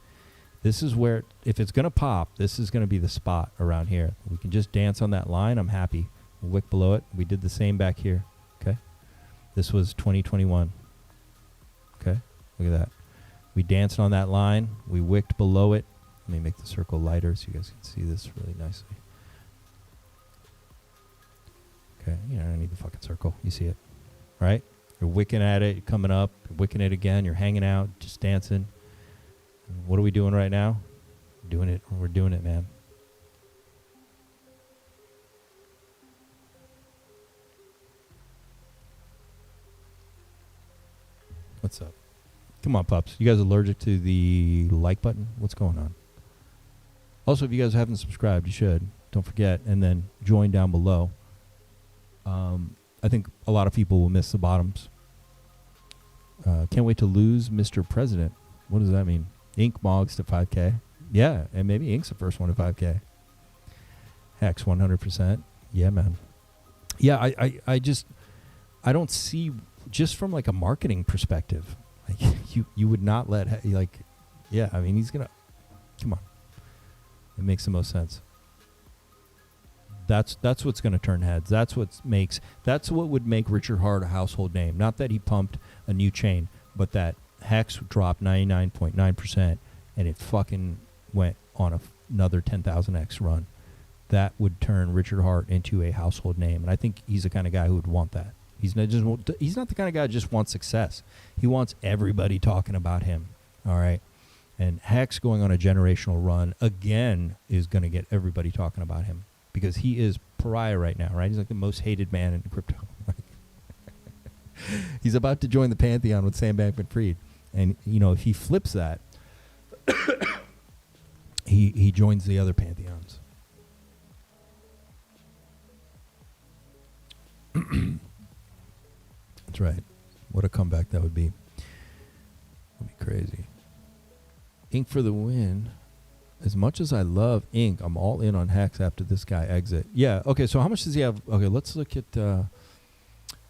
this is where, if it's going to pop, this is going to be the spot around here. We can just dance on that line. I'm happy. We'll wick below it. We did the same back here. Okay. This was 2021. Okay. Look at that. We danced on that line. We wicked below it. Let me make the circle lighter so you guys can see this really nicely. Okay. You know, I don't need the fucking circle. You see it. Right? You're wicking at it. You're coming up. You're wicking it again. You're hanging out. Just dancing. What are we doing right now? Doing it. We're doing it, man. What's up? Come on, pups. You guys allergic to the like button? What's going on? Also, if you guys haven't subscribed, you should. Don't forget. And then join down below. I think a lot of people will miss the bottoms. Can't wait to lose Mr. President. What does that mean? Ink mogs to 5K. Yeah, and maybe Ink's the first one to 5K. HEX 100%. Yeah, man. Yeah, I don't see, just from like a marketing perspective, like you would not let, like, yeah, I mean, he's going to, come on. It makes the most sense. That's what's going to turn heads. That's what would make Richard Hart a household name. Not that he pumped a new chain, but that HEX dropped 99.9% and it fucking went on another 10,000x run. That would turn Richard Hart into a household name, and I think he's the kind of guy who would want that. He's not the kind of guy who just wants success. He wants everybody talking about him. All right, and HEX going on a generational run again is going to get everybody talking about him. Because he is pariah right now, right? He's like the most hated man in crypto. He's about to join the pantheon with Sam Bankman-Fried. And, you know, if he flips that, he joins the other pantheons. That's right. What a comeback that would be. That would be crazy. Ink for the win. As much as I love Ink, I'm all in on HEX after this guy exit. Yeah, okay, so how much does he have? Okay, let's look at, I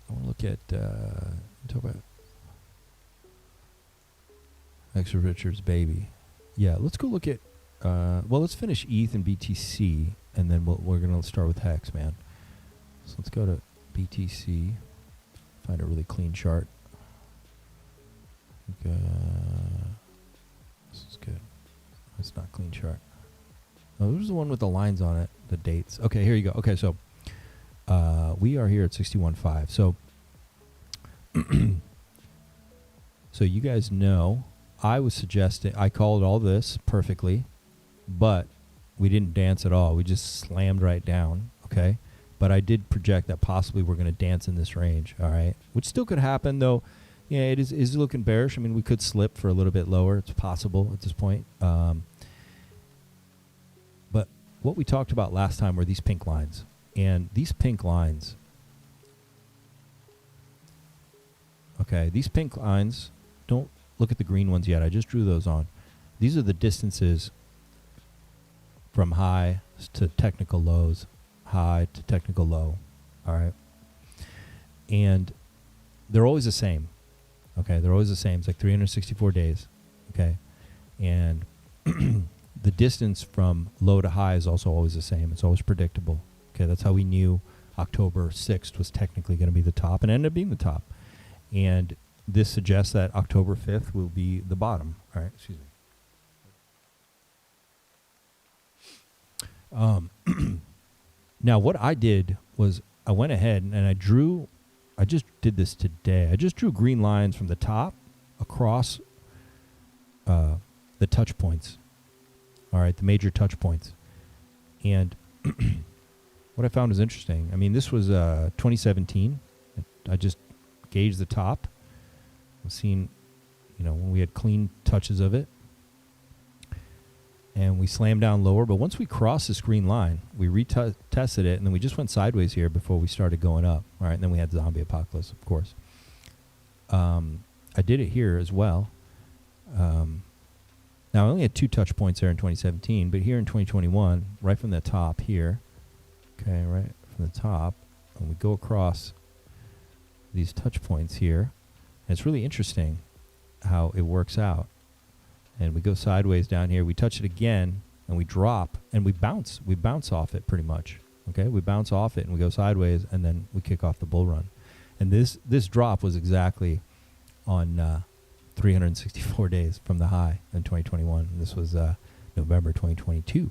want to look at, talk about Extra Richard's baby. Yeah, let's go look at, well, let's finish ETH and BTC, and then we're going to start with HEX, man. So let's go to BTC, find a really clean chart. This is good. It's not clean chart. Oh, there's the one with the lines on it, the dates. Okay, here you go. Okay, so we are here at 61.5. So, so you guys know, I was suggesting, I called all this perfectly, but we didn't dance at all. We just slammed right down, okay? But I did project that possibly we're going to dance in this range, all right? Which still could happen, though. Yeah, it is looking bearish. I mean, we could slip for a little bit lower. It's possible at this point. But what we talked about last time were these pink lines. And these pink lines, okay, these pink lines, don't look at the green ones yet. I just drew those on. These are the distances from high to technical lows, high to technical low, all right? And they're always the same. Okay, they're always the same. It's like 364 days. Okay, and the distance from low to high is also always the same. It's always predictable. Okay, that's how we knew October 6th was technically going to be the top and ended up being the top. And this suggests that October 5th will be the bottom. All right, excuse me. Now, what I did was I went ahead and I just did this today. I just drew green lines from the top across the touch points. All right, the major touch points. And what I found was interesting. I mean, this was 2017. I just gauged the top. I've seen, you know, when we had clean touches of it. And we slammed down lower. But once we crossed this green line, we retested it, and then we just went sideways here before we started going up. All right, and then we had zombie apocalypse, of course. I did it here as well. Now, I only had 2 touch points there in 2017, but here in 2021, right from the top here, okay, right from the top, and we go across these touch points here, and it's really interesting how it works out. And we go sideways down here, we touch it again, and we drop, and we bounce off it pretty much, okay? We bounce off it, and we go sideways, and then we kick off the bull run. And this drop was exactly on 364 days from the high in 2021. This was November 2022.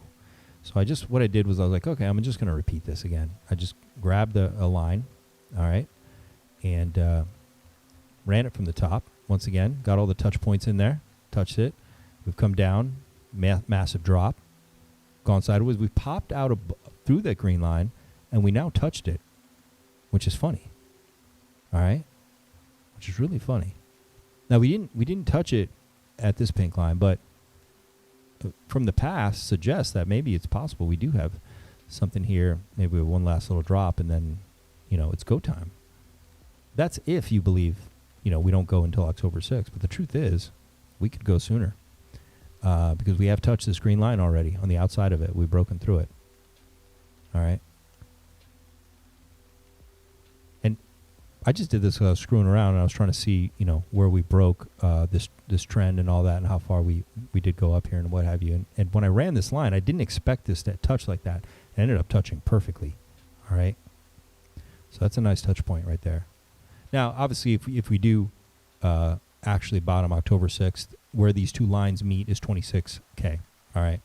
So what I did was I was like, okay, I'm just going to repeat this again. I just grabbed a line, all right, and ran it from the top. Once again, got all the touch points in there, touched it. We've come down, massive drop, gone sideways. We've popped out through that green line, and we now touched it, which is funny, all right, which is really funny. Now, we didn't touch it at this pink line, but from the past suggests that maybe it's possible we do have something here. Maybe we have one last little drop, and then, it's go time. That's if you believe, we don't go until October 6th. But the truth is, we could go sooner because we have touched this green line already on the outside of it. We've broken through it. All right. I just did this screwing around, and I was trying to see, where we broke this trend and all that, and how far we did go up here and what have you. And when I ran this line, I didn't expect this to touch like that. It ended up touching perfectly. All right. So that's a nice touch point right there. Now, obviously, if we do actually bottom October 6th, where these two lines meet is 26K. All right.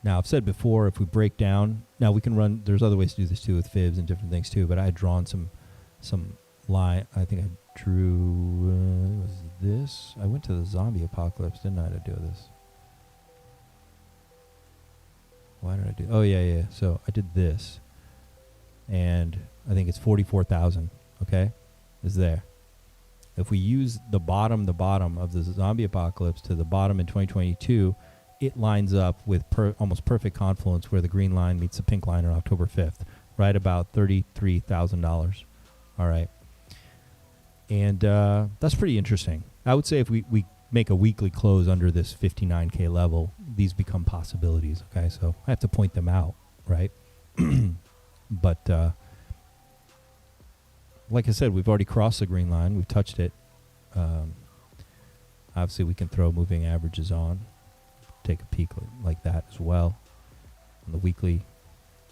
Now, I've said before, if we break down, now we can run, there's other ways to do this too with fibs and different things too, but I had drawn some line, I think I drew, was this? I went to the zombie apocalypse, didn't I, to do this? Why did I do, oh yeah, so I did this, and I think it's 44,000, okay, is there. If we use the bottom of the zombie apocalypse to the bottom in 2022, it lines up with almost perfect confluence where the green line meets the pink line on October 5th, right about $33,000. All right. And that's pretty interesting. I would say if we make a weekly close under this 59K level, these become possibilities, okay? So I have to point them out, right? But like I said, we've already crossed the green line. We've touched it. Obviously, we can throw moving averages on. Take a peek like that as well. On the weekly,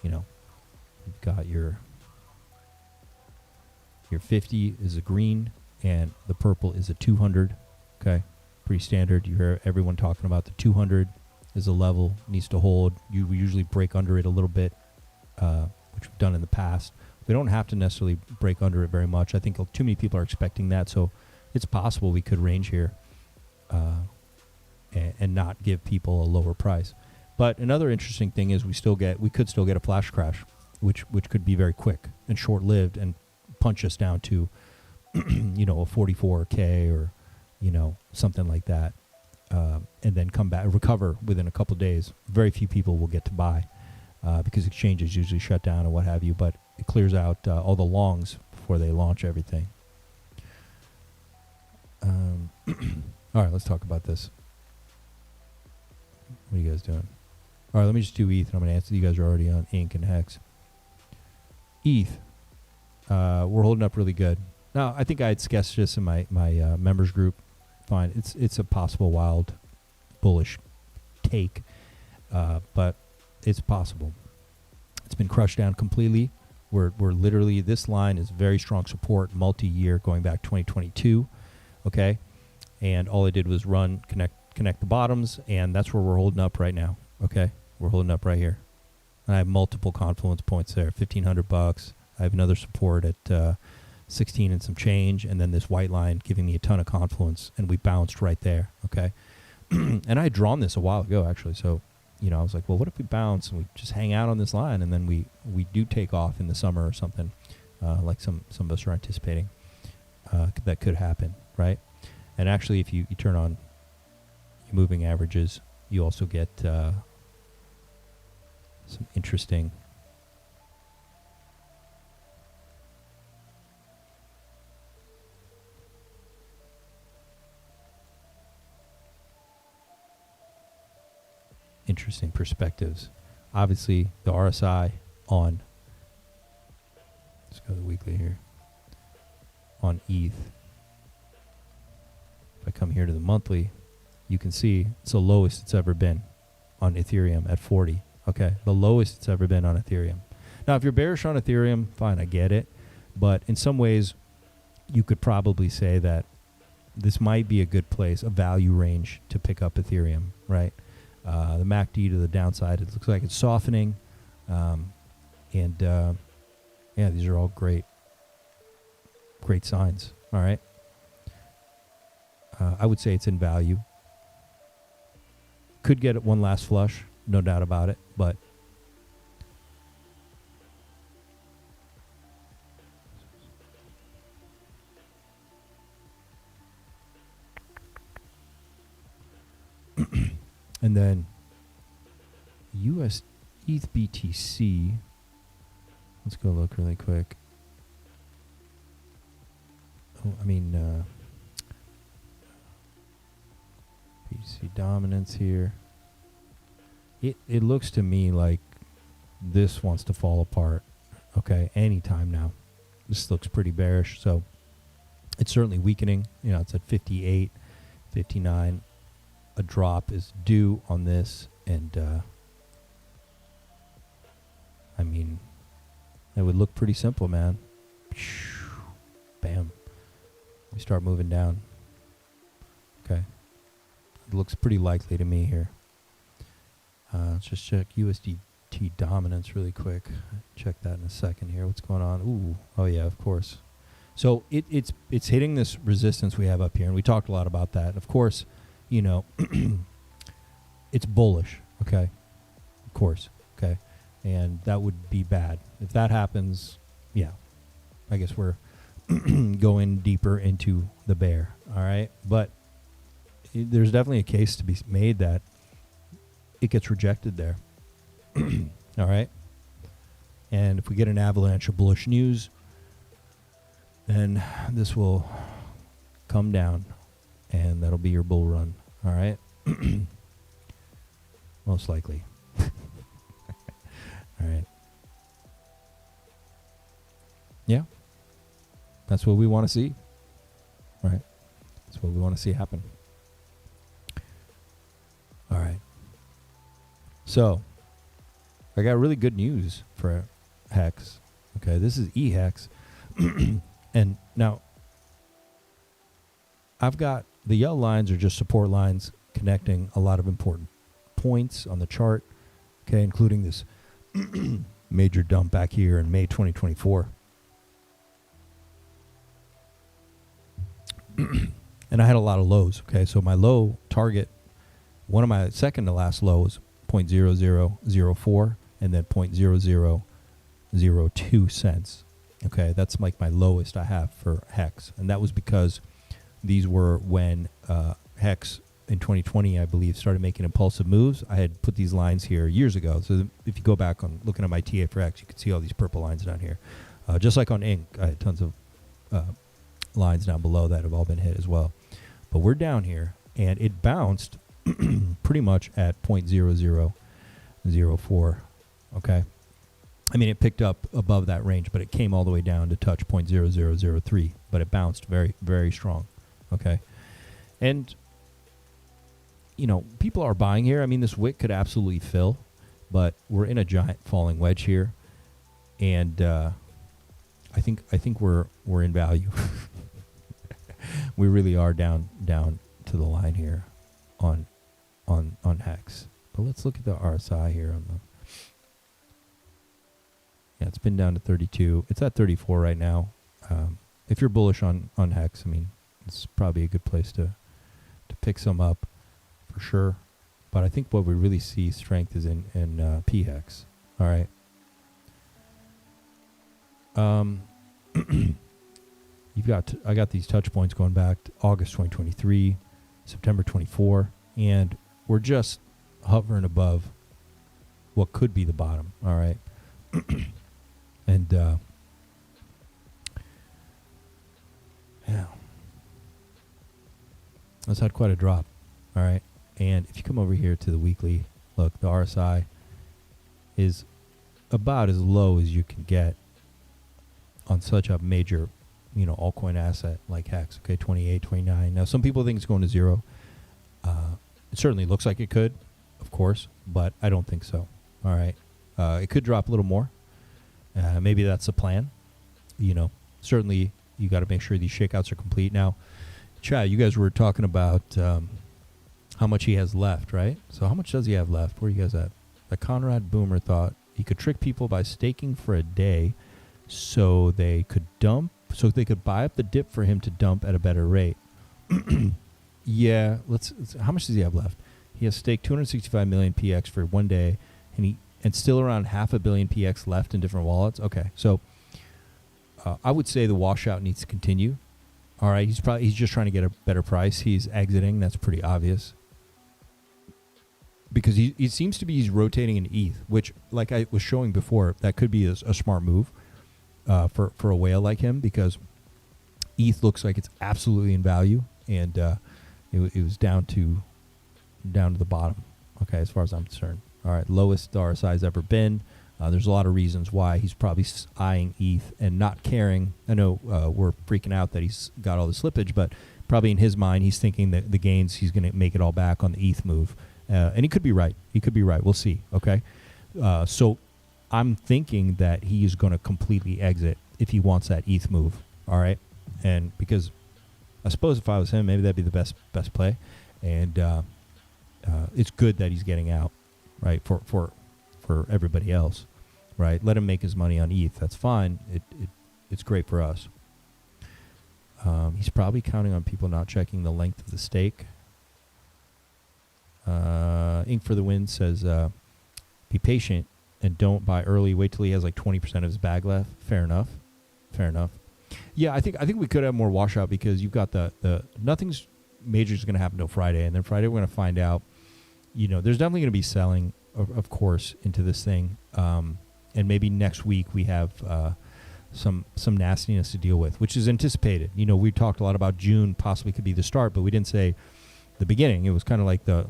you've got your 50 is a green and the purple is a 200. Okay, pretty standard. You hear everyone talking about the 200 is a level, needs to hold. You usually break under it a little bit, which we've done in the past. We don't have to necessarily break under it very much. I think too many people are expecting that, so it's possible we could range here. And not give people a lower price. But another interesting thing is we could still get a flash crash, which could be very quick and short-lived and punch us down to, a 44K or, something like that, and then come back, recover within a couple days. Very few people will get to buy because exchanges usually shut down and what have you, but it clears out all the longs before they launch everything. All right, let's talk about this. What are you guys doing? All right, let me just do ETH, and I'm going to answer. You guys are already on Inc. and HEX. ETH, we're holding up really good. Now, I think I had sketched this in my members group. Fine, it's a possible wild, bullish take, but it's possible. It's been crushed down completely. We're literally, this line is very strong support, multi-year, going back 2022. Okay, and all I did was connect the bottoms, and that's where we're holding up right now. Okay, we're holding up right here, and I have multiple confluence points there. $1,500. I have another support at 16 and some change, and then this white line giving me a ton of confluence, and we bounced right there. Okay, and I had drawn this a while ago actually. So I was like, well, what if we bounce and we just hang out on this line, and then we do take off in the summer or something, like some of us are anticipating. That could happen, right? And actually, if you turn on moving averages, you also get some interesting interesting perspectives. Obviously, the RSI on, let's go to the weekly here, on ETH. If I come here to the monthly, you can see it's the lowest it's ever been on Ethereum at 40. Okay, the lowest it's ever been on Ethereum. Now, if you're bearish on Ethereum, fine, I get it. But in some ways, you could probably say that this might be a good place, a value range to pick up Ethereum, right? The MACD to the downside, it looks like it's softening. Yeah, these are all great signs, all right? I would say it's in value. Could get it one last flush, no doubt about it, but and then US ETH BTC. Let's go look really quick. Oh, I mean, BTC dominance here. It looks to me like this wants to fall apart. Okay, anytime now. This looks pretty bearish, so it's certainly weakening. You know, it's at 58, 59. A drop is due on this, and I mean, it would look pretty simple, man. Bam. We start moving down. Okay. It looks pretty likely to me here. Let's just check USDT dominance really quick. Check that in a second here. What's going on? Ooh. Oh, yeah, of course. So it's hitting this resistance we have up here, and we talked a lot about that. Of course, you know, it's bullish, okay? Of course, okay? And that would be bad. If that happens, yeah, I guess we're going deeper into the bear, all right? But there's definitely a case to be made that it gets rejected there, all right? And if we get an avalanche of bullish news, then this will come down, and that'll be your bull run, all right? Most likely. All right. Yeah. That's what we want to see, right? That's what we want to see happen. All right. So, I got really good news for HEX. Okay, this is EHEX. And now, I've got the yellow lines are just support lines connecting a lot of important points on the chart, okay, including this major dump back here in May 2024. And I had a lot of lows, okay? So my low target, one of my second to last lows, 0.0004, and then 0.0002 cents. Okay, that's like my lowest I have for HEX. And that was because these were when HEX in 2020, I believe, started making impulsive moves. I had put these lines here years ago. So if you go back on looking at my TA for HEX, you can see all these purple lines down here. Just like on Inc, I had tons of lines down below that have all been hit as well. But we're down here, and it bounced pretty much at 0.0004, okay? I mean, it picked up above that range, but it came all the way down to touch 0.0003, but it bounced very, very strong, okay? And, you know, people are buying here. I mean, this wick could absolutely fill, but we're in a giant falling wedge here, and I think we're in value. We really are down to the line here on HEX. But let's look at the RSI here on the. Yeah, it's been down to 32. It's at 34 right now. If you're bullish on HEX, I mean, it's probably a good place to pick some up for sure. But I think what we really see strength is in PHEX. All right. I got these touch points going back to August 2023, September 24, and we're just hovering above what could be the bottom. All right. And yeah, that's had quite a drop. All right. And if you come over here to the weekly, look, the RSI is about as low as you can get on such a major, altcoin asset like HEX. Okay, 28, 29. Now, some people think it's going to 0. It certainly looks like it could, of course, but I don't think so. All right. It could drop a little more. Maybe that's the plan. Certainly you got to make sure these shakeouts are complete. Now, Chad, you guys were talking about how much he has left, right? So how much does he have left? Where are you guys at? The Conrad Boomer thought he could trick people by staking for a day so they could buy up the dip for him to dump at a better rate. Yeah, how much does he have left? He has staked 265 million PX for 1 day, and still around 500 million PX left in different wallets. Okay, so I would say the washout needs to continue. All right, he's just trying to get a better price. He's exiting. That's pretty obvious. Because it seems to be he's rotating in ETH, which, like I was showing before, that could be a smart move for a whale like him, because ETH looks like it's absolutely in value, and it was down to the bottom. Okay, as far as I'm concerned. All right, lowest the RSI has ever been. There's a lot of reasons why he's probably eyeing ETH and not caring. I know we're freaking out that he's got all the slippage, but probably in his mind he's thinking that the gains, he's going to make it all back on the ETH move. And he could be right. We'll see. Okay. So I'm thinking that he's going to completely exit if he wants that ETH move. All right. And because I suppose if I was him, maybe that'd be the best play. And it's good that he's getting out, right? For everybody else, right? Let him make his money on ETH. That's fine. It's great for us. He's probably counting on people not checking the length of the stake. Ink for the Win says, be patient and don't buy early. Wait till he has like 20% of his bag left. Fair enough. Yeah, I think we could have more washout, because you've got the nothing's major is going to happen till Friday, and then Friday we're going to find out. There's definitely going to be selling, of course, into this thing, and maybe next week we have some nastiness to deal with, which is anticipated. We talked a lot about June possibly could be the start, but we didn't say the beginning. It was kind of like the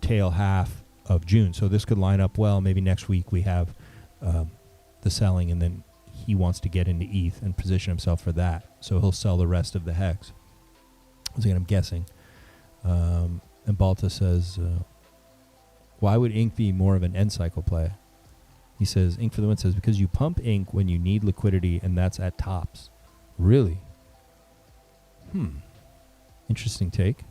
tail half of June. So this could line up well. Maybe next week we have the selling, and then he wants to get into ETH and position himself for that. So he'll sell the rest of the HEX. I'm guessing. And Balta says, why would Ink be more of an end cycle play? He says, Ink for the Win says, because you pump Ink when you need liquidity, and that's at tops. Really? Interesting take.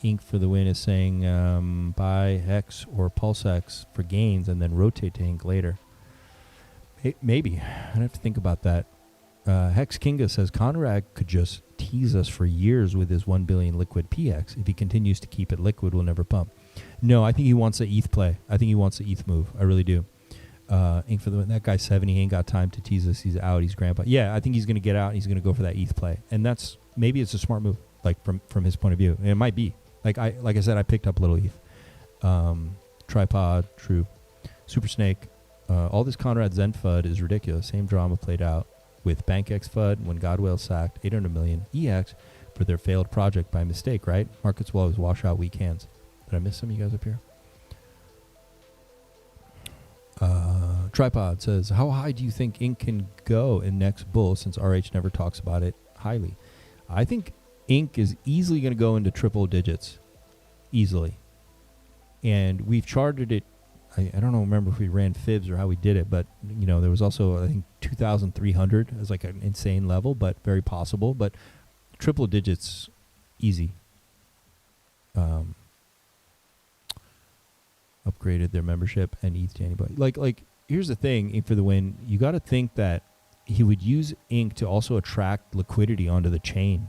Ink for the Win is saying buy HEX or Pulse HEX for gains and then rotate to Ink later. Maybe. I'd have to think about that. Hex Kinga says Conrad could just tease us for years with his 1 billion liquid PX. If he continues to keep it liquid, we'll never pump. No, I think he wants the ETH play. I think he wants the ETH move. I really do. Ink for the Win. That guy's 70. He ain't got time to tease us. He's out. He's grandpa. Yeah, I think he's going to get out and he's going to go for that ETH play. And that's, maybe it's a smart move, like from his point of view. And it might be. Like I said, I picked up a little ETH. Tripod, True, Super Snake. All this Conrad Zen FUD is ridiculous. Same drama played out with BankX FUD when Godwell sacked 800 million EX for their failed project by mistake, right? Markets will always wash out weak hands. Did I miss some of you guys up here? Tripod says, how high do you think Ink can go in next bull, since RH never talks about it highly? I think Ink is easily going to go into triple digits. Easily. And we've charted it. I don't remember if we ran fibs or how we did it, but there was also, I think, 2,300 as like an insane level, but very possible. But triple digits, easy. Upgraded their membership and ETH to anybody. Like here's the thing, Ink for the Win. You got to think that he would use Ink to also attract liquidity onto the chain,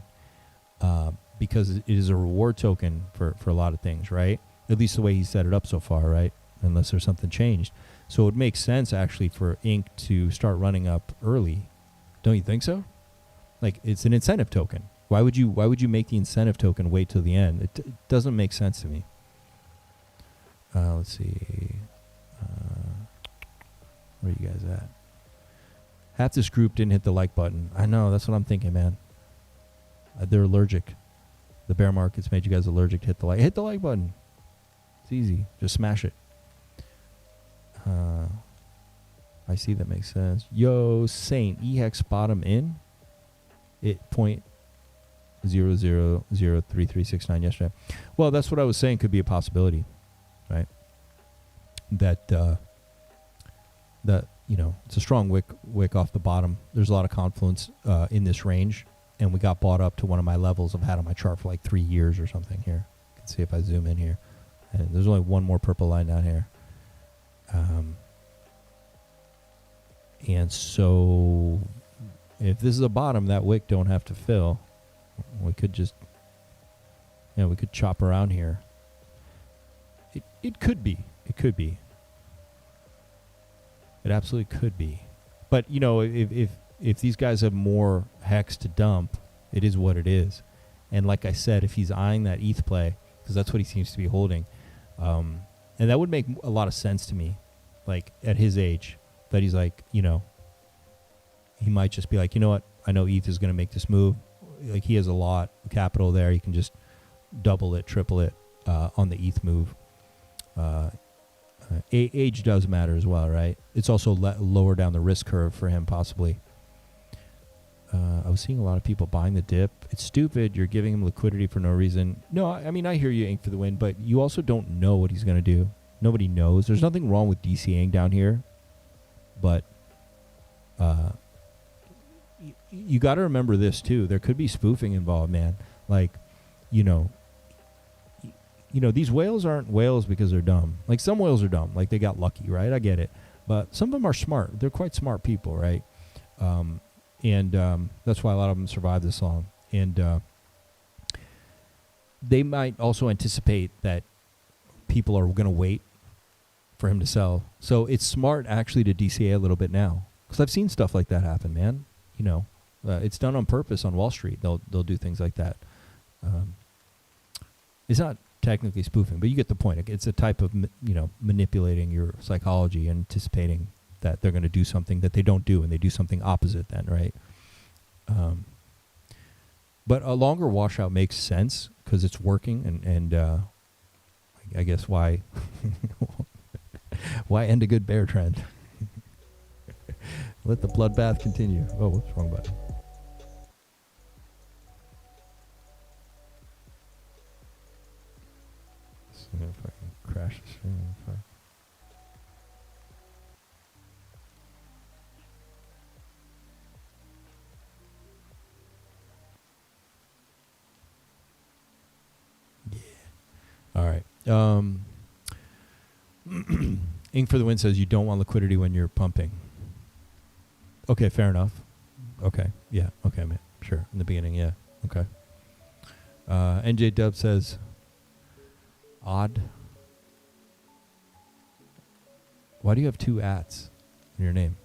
because it is a reward token for a lot of things, right? At least the way he set it up so far, right? Unless there's something changed. So it would make sense actually for Ink to start running up early. Don't you think so? Like, it's an incentive token. Why would you make the incentive token wait till the end? It doesn't make sense to me. Let's see. Where are you guys at? Half this group didn't hit the like button. I know, that's what I'm thinking, man. They're allergic. The bear market's made you guys allergic to hit the like button. It's easy. Just smash it. I see, that makes sense. Yo, Saint, EHEX bottom in. It 0.000339 yesterday. Well, that's what I was saying could be a possibility, right? That it's a strong wick off the bottom. There's a lot of confluence in this range, and we got bought up to one of my levels I've had on my chart for like 3 years or something here. You can see if I zoom in here. And there's only one more purple line down here. And so if this is a bottom, that wick don't have to fill. We could just, we could chop around here. It could be. It could be. It absolutely could be. But, if these guys have more HEX to dump, it is what it is. And like I said, if he's eyeing that ETH play, because that's what he seems to be holding, and that would make a lot of sense to me, like at his age, that he's like, he might just be like, you know what, I know ETH is going to make this move. Like he has a lot of capital there. He can just double it, triple it on the ETH move. Age does matter as well, right? It's also lower down the risk curve for him, possibly. I was seeing a lot of people buying the dip. It's stupid. You're giving him liquidity for no reason. No, I mean, I hear you, Ink for the win, but you also don't know what he's going to do. Nobody knows. There's nothing wrong with DCAing down here, but you got to remember this too. There could be spoofing involved, man. Like, these whales aren't whales because they're dumb. Like some whales are dumb. Like they got lucky, right? I get it. But some of them are smart. They're quite smart people, right? And that's why a lot of them survive this long. And they might also anticipate that people are going to wait for him to sell. So it's smart actually to DCA a little bit now. Because I've seen stuff like that happen, man. It's done on purpose on Wall Street. They'll do things like that. It's not technically spoofing, but you get the point. It's a type of manipulating your psychology and anticipating that they're going to do something that they don't do, and they do something opposite then, right? But a longer washout makes sense because it's working, and I guess why end a good bear trend? Let the bloodbath continue. Oh, whoops, wrong button. See if I can crash the stream. Yeah. All right. Ink for the Win says you don't want liquidity when you're pumping. Okay, fair enough. Okay, yeah, okay, man. Sure, in the beginning, yeah, okay. NJ Dub says, odd. Why do you have 2 ats in your name?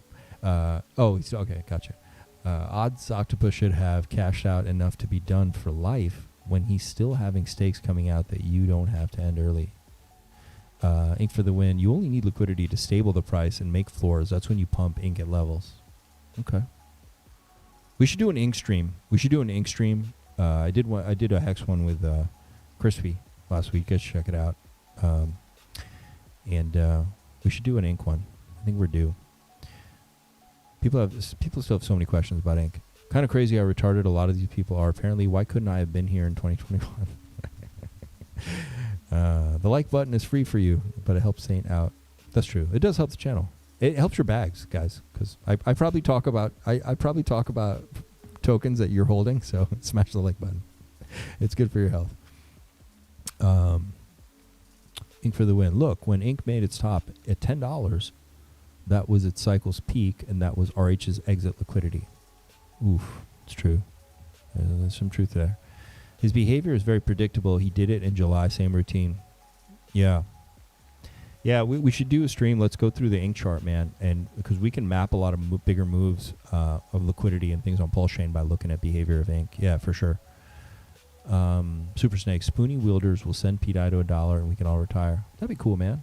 Okay, gotcha. Odds Octopus should have cashed out enough to be done for life when he's still having stakes coming out that you don't have to end early. Ink for the Win, you only need liquidity to stable the price and make floors. That's when you pump ink at levels. Okay. We should do an ink stream. I did a HEX one with Crispy last week. You guys should check it out. And we should do an ink one. I think we're due. People still have so many questions about ink. Kind of crazy how retarded a lot of these people are. Apparently, why couldn't I have been here in 2021? The like button is free for you, but it helps Saint out. That's true. It does help the channel. It helps your bags, guys, because I probably talk about tokens that you're holding. So smash the like button. It's good for your health. Ink for the Win. Look, when Ink made its top at $10, that was its cycle's peak, and that was RH's exit liquidity. Oof, it's true. There's some truth there. His behavior is very predictable. He did it in July, same routine. Yeah. Yeah, we should do a stream. Let's go through the ink chart, man, and because we can map a lot of bigger moves of liquidity and things on Pulse Chain by looking at behavior of ink. Yeah, for sure. Super Snake, Spoony Wielders will send Pete I to $1 and we can all retire. That'd be cool, man.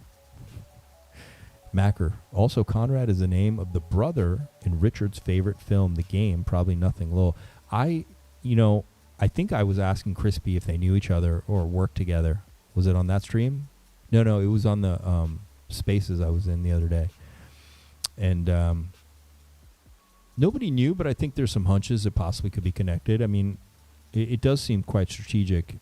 Macker. Also, Conrad is the name of the brother in Richard's favorite film, The Game, probably nothing low. I think I was asking Crispy if they knew each other or worked together. Was it on that stream? No, it was on the Spaces I was in the other day. And nobody knew, but I think there's some hunches that possibly could be connected. I mean, it does seem quite strategic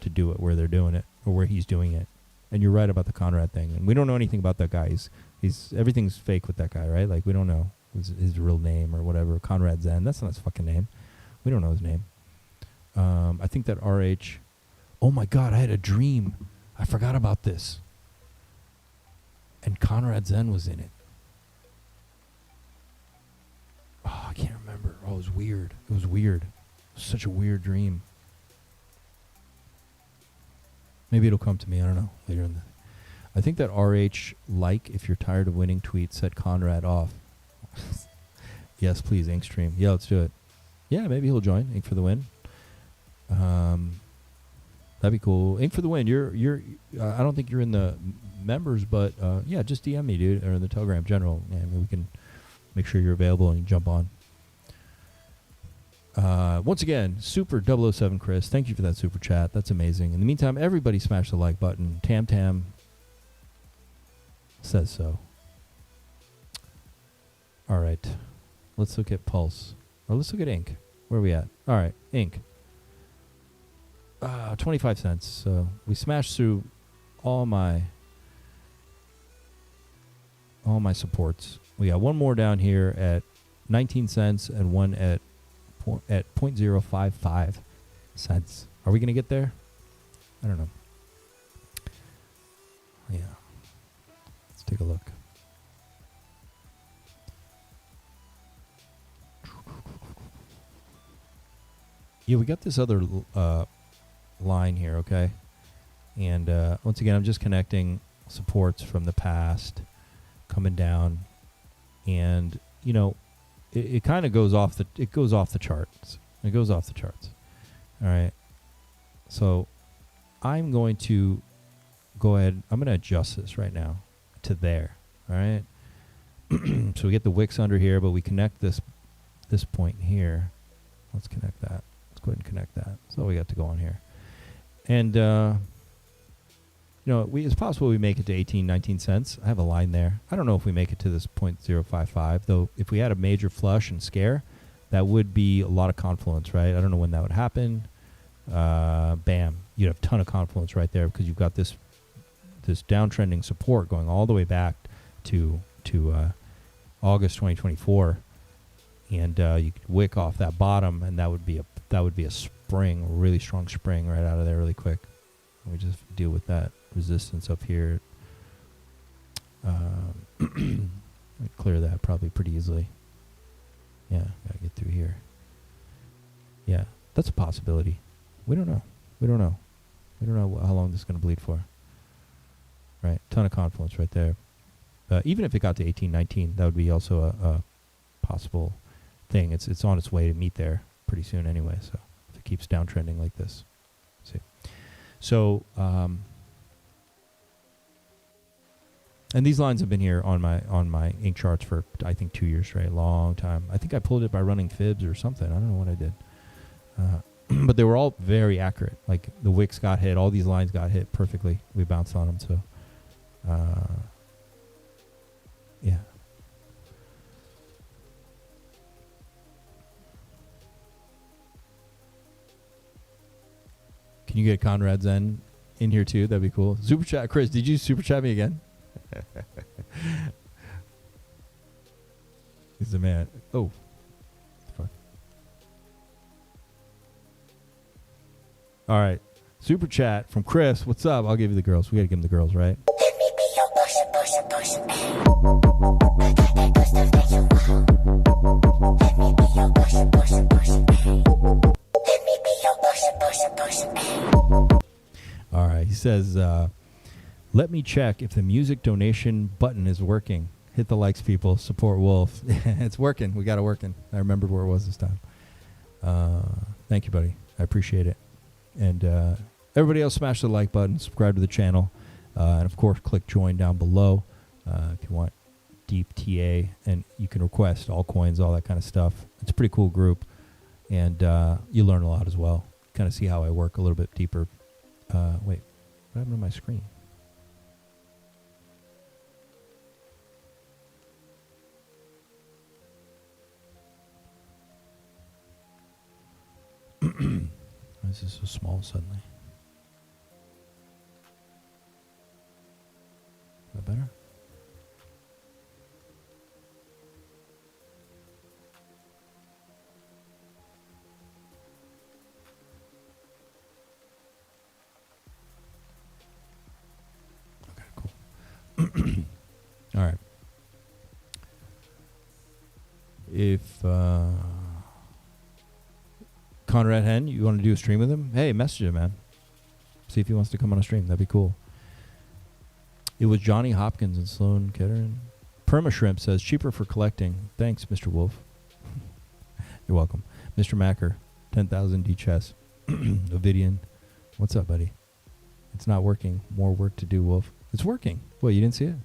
to do it where they're doing it or where he's doing it. And you're right about the Conrad thing. And we don't know anything about that guy. He's everything's fake with that guy, right? Like, we don't know his real name or whatever. Conrad Zen. That's not his fucking name. We don't know his name. I think that RH. Oh my God, I had a dream. I forgot about this. And Conrad Zen was in it. Oh, I can't remember. Oh, it was weird. It was weird. It was such a weird dream. Maybe it'll come to me. I don't know. Later in the... I think that RH, like, if you're tired of winning tweets, set Conrad off. Yes, please, Ink stream. Yeah, let's do it. Yeah, maybe he'll join. Ink for the win. That'd be cool. Ink for the win. You're. I don't think you're in the members, but yeah, just DM me, dude, or in the Telegram general, and we can make sure you're available and you jump on. Once again, Super 007 Chris, thank you for that super chat. That's amazing. In the meantime, everybody smash the like button. Tam says so. All right, let's look at Pulse, or let's look at Ink. Where are we at? All right, Ink. 25 cents. So we smashed through all my supports. We got one more down here at 19 cents and one at 0.055 cents. Are we going to get there? I don't know. Yeah. Let's take a look. Yeah, we got this other line here, okay? And once again, I'm just connecting supports from the past coming down, and you know, it kind of goes off the charts. It goes off the charts. All right. So I'm going to go ahead. I'm going to adjust this right now to there. All right. So we get the wicks under here, but we connect this point here. Let's connect that. Let's go ahead and connect that. So we got to go on here. And, you know, it's possible we make it to 18, 19 cents. I have a line there. I don't know if we make it to this 0.055, though if we had a major flush and scare, that would be a lot of confluence, right? I don't know when that would happen. Bam. You'd have a ton of confluence right there because you've got this downtrending support going all the way back to August 2024. And you could wick off that bottom, and that would be a spring, a really strong spring right out of there really quick. Let me just deal with that resistance up here. Clear that probably pretty easily. Yeah, gotta get through here. Yeah, that's a possibility. We don't know. We don't know how long this is going to bleed for. Right, ton of confluence right there. Even if it got to 18, 19, that would be also a possible thing. It's on its way to meet there pretty soon anyway. So if it keeps downtrending like this, see. So, and these lines have been here on my ink charts for I think 2 years straight, long time. I think I pulled it by running fibs or something. I don't know what I did, but they were all very accurate. Like the wicks got hit, all these lines got hit perfectly. We bounced on them, so yeah. Can you get Conrad Zen in here too? That'd be cool. Super chat, Chris. Did you super chat me again? He's the man. Oh, fuck. All right, super chat from Chris. What's up? I'll give you the girls. We gotta give him the girls, right? Let me be your person. Let me be your person. All right. He says, let me check if the music donation button is working. Hit the likes, people. Support Wolf. It's working. We got it working. I remembered where it was this time. Thank you, buddy. I appreciate it. And everybody else, smash the like button. Subscribe to the channel. And, of course, click join down below if you want deep TA. And you can request all coins, all that kind of stuff. It's a pretty cool group. And you learn a lot as well. kind of see how I work a little bit deeper. Wait, what happened to my screen? Why is this so small suddenly? Is that better? Okay, cool. All right. If Conrad Hen, you want to do a stream with him? Hey, message him, man. See if he wants to come on a stream. That'd be cool. It was Johnny Hopkins and Sloan Kettering. Permashrimp says, cheaper for collecting. Thanks, Mr. Wolf. You're welcome. Mr. Macker, 10,000 D chess. Ovidian. What's up, buddy? It's not working. More work to do, Wolf. It's working. What, you didn't see it?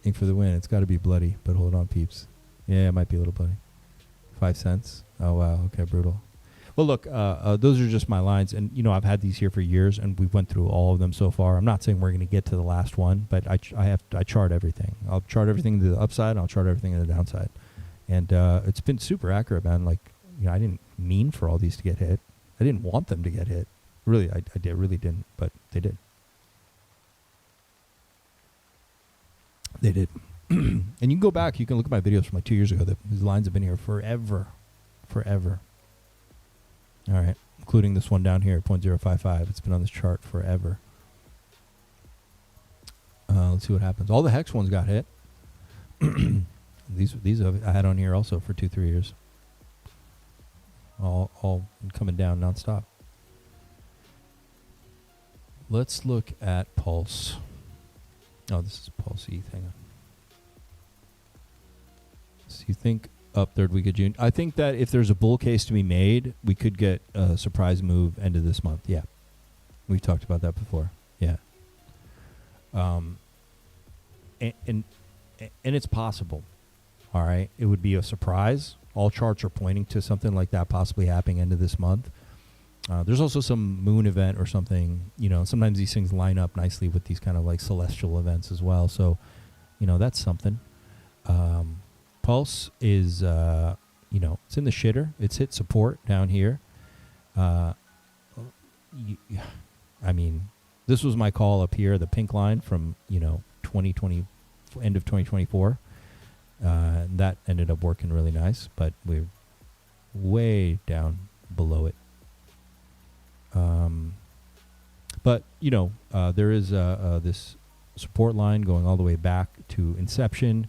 Ink for the win. It's got to be bloody, but hold on, peeps. Yeah, it might be a little bloody. 5 cents. Oh, wow. Okay, brutal. Well, look, those are just my lines. And, you know, I've had these here for years, and we've went through all of them so far. I'm not saying we're going to get to the last one, but I chart everything. I'll chart everything to the upside, and I'll chart everything to the downside. And it's been super accurate, man. Like, you know, I didn't mean for all these to get hit. I didn't want them to get hit. Really, I really didn't, but they did. They did. And you can go back. You can look at my videos from like 2 years ago. These lines have been here forever. Forever. All right. Including this one down here, 0.055. It's been on this chart forever. Let's see what happens. All the HEX ones got hit. These I had on here also for 2-3 years. All coming down nonstop. Let's look at Pulse. Oh, this is Pulse ETH. Hang on. So you think up third week of June? I think that if there's a bull case to be made, we could get a surprise move end of this month. Yeah. We've talked about that before. Yeah. And it's possible. All right. It would be a surprise. All charts are pointing to something like that possibly happening end of this month. There's also some moon event or something. You know, sometimes these things line up nicely with these kind of like celestial events as well. So, you know, that's something. Pulse is, you know, it's in the shitter. It's hit support down here. I mean, this was my call up here, the pink line from, you know, 2020, end of 2024. That ended up working really nice, but we're way down below it. But, you know, there is this support line going all the way back to inception,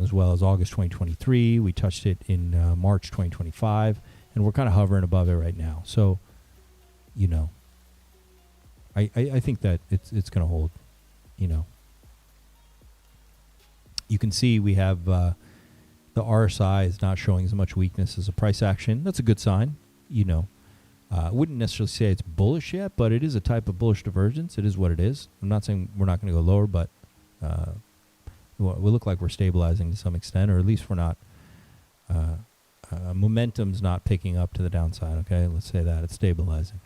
as well as August 2023. We touched it in March 2025, and we're kind of hovering above it right now. So, you know, I think that it's going to hold, you know. You can see we have the RSI is not showing as much weakness as a price action. That's a good sign, you know. I wouldn't necessarily say it's bullish yet, but it is a type of bullish divergence. It is what it is. I'm not saying we're not going to go lower, but we look like we're stabilizing to some extent, or at least we're not. Momentum's not picking up to the downside. Okay, let's say that it's stabilizing.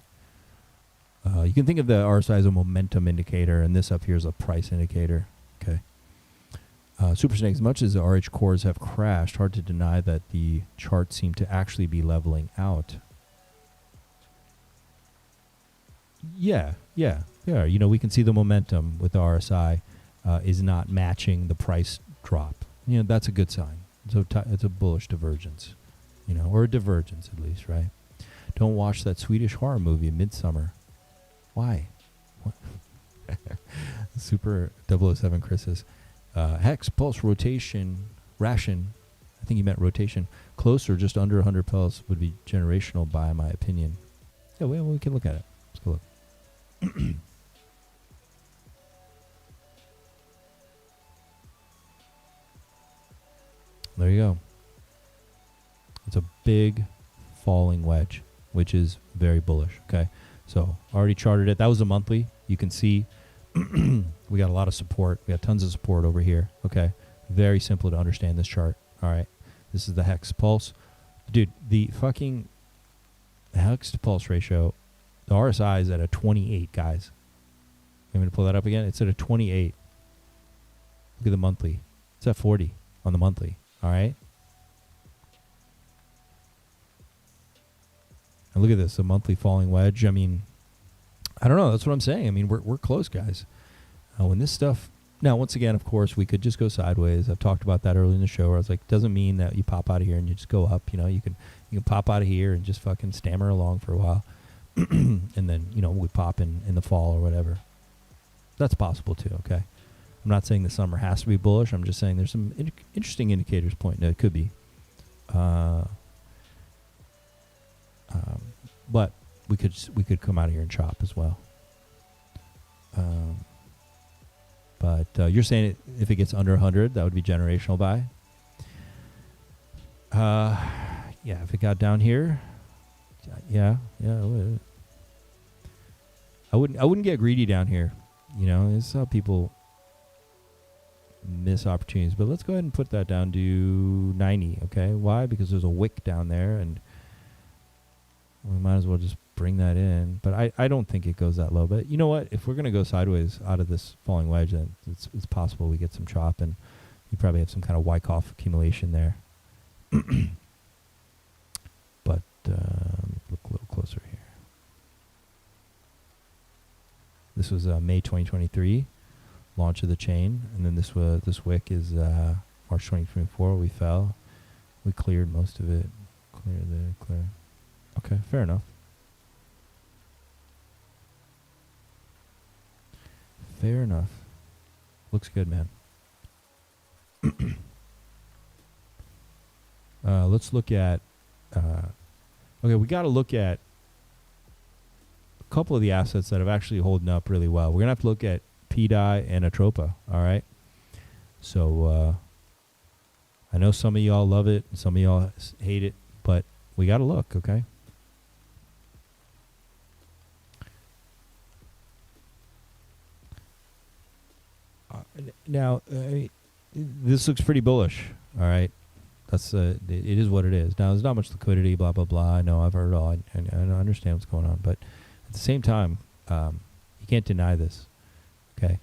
You can think of the RSI as a momentum indicator, and this up here is a price indicator. Okay. Super Snake, as much as the RH cores have crashed, hard to deny that the charts seem to actually be leveling out. Yeah. You know, we can see the momentum with the RSI is not matching the price drop. You know, that's a good sign. It's a bullish divergence, you know, or a divergence at least, right? Don't watch that Swedish horror movie, Midsummer. Why? What? Super 007 Chris says, Hex pulse rotation ration. I think he meant rotation. Closer, just under 100 pulse would be generational, by my opinion. Yeah, well, we can look at it. Let's go look. There you go. It's a big falling wedge, which is very bullish. Okay, so already charted it. That was a monthly. You can see we got a lot of support. We got tons of support over here. Okay, very simple to understand this chart. All right, this is the Hex pulse, dude. The fucking The HEX to pulse ratio, the RSI is at a 28, guys. You want me to pull that up again? It's at a 28. Look at the monthly. It's at 40 on the monthly. All right. And look at this, the monthly falling wedge. I mean, I don't know. That's what I'm saying. I mean, we're close, guys. When this stuff. Now, once again, of course, we could just go sideways. I've talked about that earlier in the show where I was like, doesn't mean that you pop out of here and you just go up. You know, you can pop out of here and just fucking stammer along for a while. And then, you know, we pop in the fall or whatever. That's possible too, okay? I'm not saying the summer has to be bullish. I'm just saying there's some interesting indicators pointing that it could be. But we could come out of here and chop as well. But you're saying if it gets under 100, that would be generational buy. Yeah, if it got down here, yeah, it would. I wouldn't get greedy down here. You know, this is how people miss opportunities. But let's go ahead and put that down to 90. Okay, why? Because there's a wick down there, and we might as well just bring that in. But I don't think it goes that low. But you know what? If we're going to go sideways out of this falling wedge, then it's possible we get some chop, and you probably have some kind of Wyckoff accumulation there. But look a little closer here. This was May 2023, launch of the chain, and then this wick is March 2024. We fell, we cleared most of it. Clear. Okay, fair enough. Fair enough. Looks good, man. Let's look at. Okay, we got to look at a couple of the assets that have actually holding up really well. We're gonna have to look at PDI and Atropa. All right. So I know some of y'all love it, some of y'all hate it, but we got to look. Okay. Now, this looks pretty bullish. All right, that's it is what it is. Now, there's not much liquidity. Blah blah blah. I know. I've heard it all. I understand what's going on, but at the same time, you can't deny this. Okay.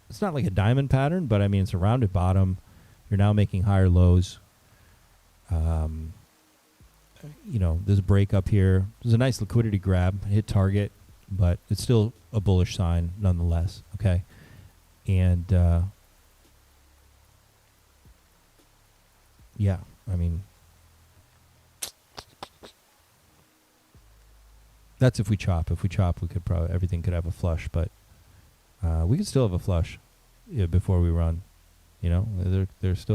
It's not like a diamond pattern, but I mean it's a rounded bottom. You're now making higher lows. You know, there's a break up here. There's a nice liquidity grab, hit target, but it's still a bullish sign nonetheless. Okay. And yeah, I mean, that's if we chop. If we chop, we could probably, everything could have a flush, but we could still have a flush before we run. You know,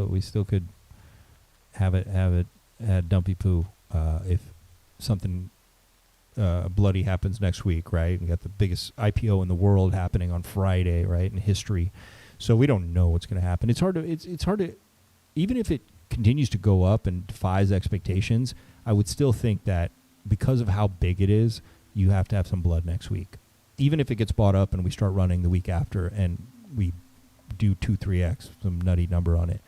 we still could have it at dumpy poo if something bloody happens next week, right? We got the biggest IPO in the world happening on Friday, right, in history. So we don't know what's going to happen. It's hard to, even if it continues to go up and defies expectations, I would still think that because of how big it is, you have to have some blood next week. Even if it gets bought up and we start running the week after and we do 2-3x, some nutty number on it,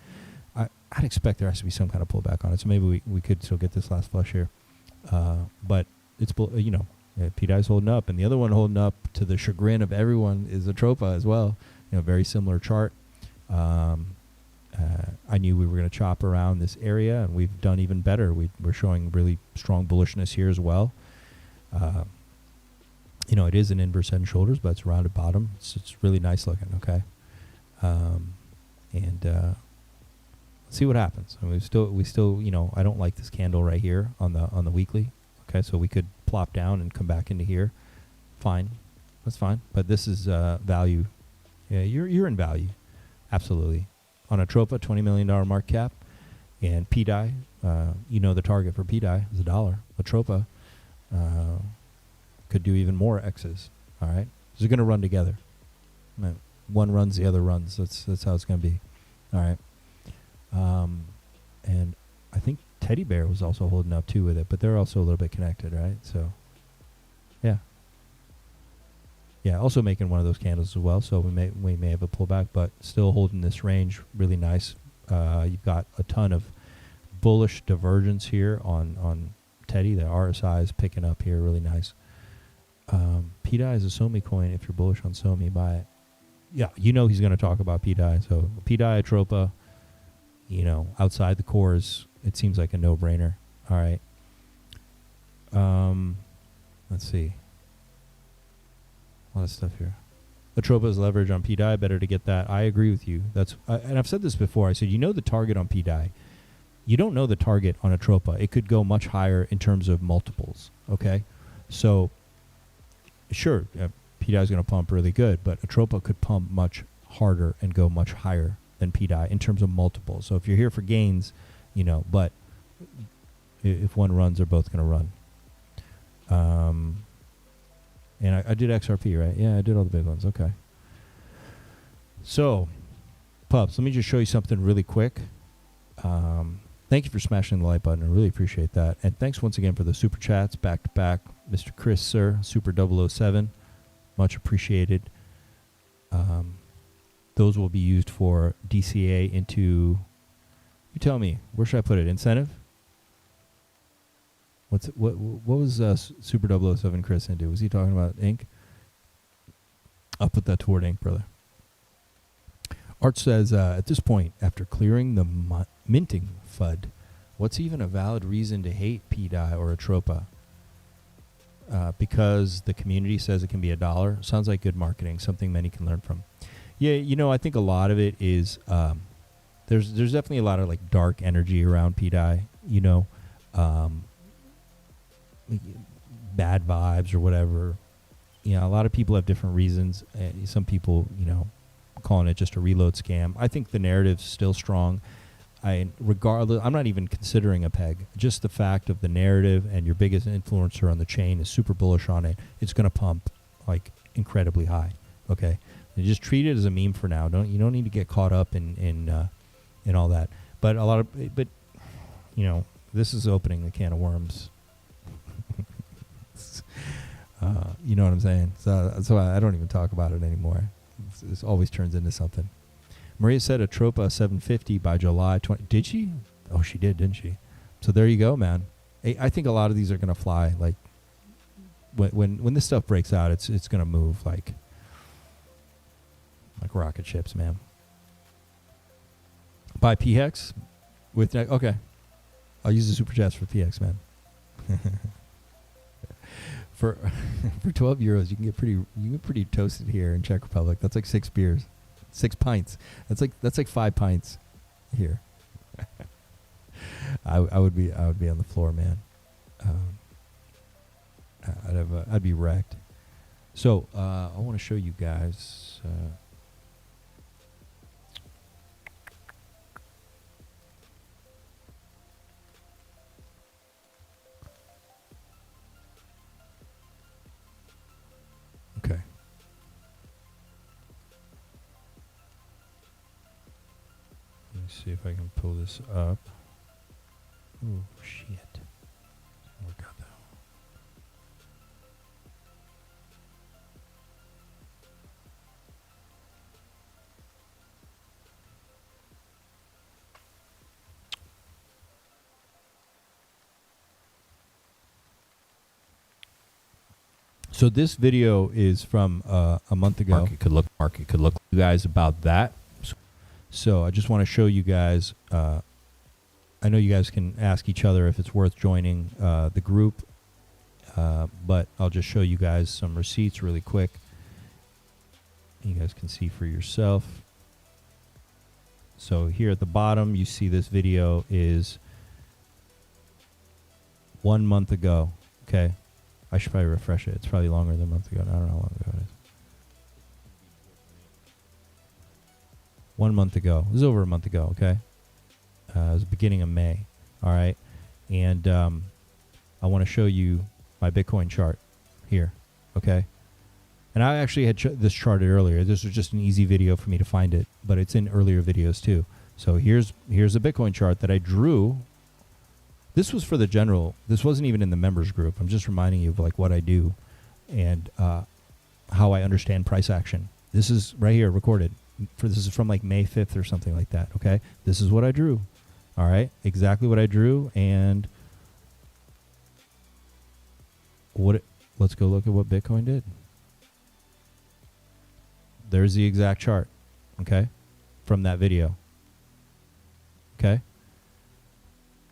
I'd expect there has to be some kind of pullback on it. So maybe we could still get this last flush here. But it's, you know, PDI's holding up. And the other one holding up to the chagrin of everyone is Atropa as well. You know, very similar chart. I knew we were going to chop around this area, and we've done even better. We're showing really strong bullishness here as well. You know, it is an inverse head and shoulders, but it's a rounded bottom. It's really nice looking, okay? And let's see what happens. I mean, we still, you know, I don't like this candle right here on the weekly. Okay, so we could plop down and come back into here. Fine, that's fine. But this is value. Yeah, you're in value, absolutely. On Atropa, $20 million market cap, and PDI, you know the target for PDI is $1. Atropa could do even more X's. All right, they're going to run together. One runs, the other runs. That's how it's going to be. All right, and I think Teddy Bear was also holding up too with it, but they're also a little bit connected, right? So, yeah, also making one of those candles as well. So we may have a pullback, but still holding this range really nice. You've got a ton of bullish divergence here on Teddy. The RSI is picking up here really nice. PDI is a SOMI coin. If you're bullish on SOMI, buy it. Yeah, you know he's going to talk about PDI. So PDI, Tropa, you know, outside the cores, it seems like a no-brainer. All right. Let's see. A lot of stuff here. Atropa's leverage on PDI, better to get that. I agree with you. And I've said this before. I said, you know the target on PDI. You don't know the target on Atropa. It could go much higher in terms of multiples, okay? So, sure, PDI is going to pump really good, but Atropa could pump much harder and go much higher than PDI in terms of multiples. So if you're here for gains, you know, but if one runs, they're both going to run. And I did XRP, right? Yeah, I did all the big ones. Okay. So, pups, let me just show you something really quick. Thank you for smashing the like button. I really appreciate that. And thanks once again for the super chats back to back. Mr. Chris, sir, Super 007. Much appreciated. Those will be used for DCA into, you tell me, where should I put it? Incentive? What was Super 007 Chris into? Was he talking about ink? I'll put that toward ink, brother. Art says, at this point, after clearing the minting FUD, what's even a valid reason to hate PDI or Atropa? Because the community says it can be $1. Sounds like good marketing, something many can learn from. Yeah, you know, I think a lot of it is, there's definitely a lot of like dark energy around PDI, you know. Bad vibes or whatever. You know, a lot of people have different reasons. Some people, you know, calling it just a reload scam. I think the narrative's still strong. Regardless, I'm not even considering a peg. Just the fact of the narrative and your biggest influencer on the chain is super bullish on it. It's going to pump like incredibly high. Okay, and just treat it as a meme for now. You don't need to get caught up in all that. But you know, this is opening a can of worms. You know what I'm saying? So I don't even talk about it anymore. It always turns into something. Maria said Atropa 750 by July 20. Did she? Oh, she did, didn't she? So there you go, man. I think a lot of these are going to fly. Like when this stuff breaks out, it's going to move like rocket ships, man. Buy PHEX with okay. I'll use the super chats for PX, man. For 12 euros, you can get pretty toasted here in Czech Republic. That's like 6 beers, 6 pints. That's like 5 pints here. I would be on the floor, man. I'd be wrecked. So I want to show you guys. Okay. Let me see if I can pull this up. Oh, shit. Doesn't work out though. So this video is from a month ago. Market could look you guys about that. So I just want to show you guys. I know you guys can ask each other if it's worth joining the group, but I'll just show you guys some receipts really quick. You guys can see for yourself. So here at the bottom, you see this video is 1 month ago. Okay. I should probably refresh it. It's probably longer than a month ago. I don't know how long ago it is. 1 month ago. This is over a month ago, okay? It was the beginning of May, all right? And I want to show you my Bitcoin chart here, okay? And I actually had this charted earlier. This was just an easy video for me to find it, but it's in earlier videos too. So here's a Bitcoin chart that I drew. This was for the general. This wasn't even in the members group. I'm just reminding you of like what I do and how I understand price action. This is right here recorded. This is from like May 5th or something like that, okay? This is what I drew, all All right, exactly what I drew. And let's go look at what Bitcoin did. There's the exact chart, okay, from that video. Okay.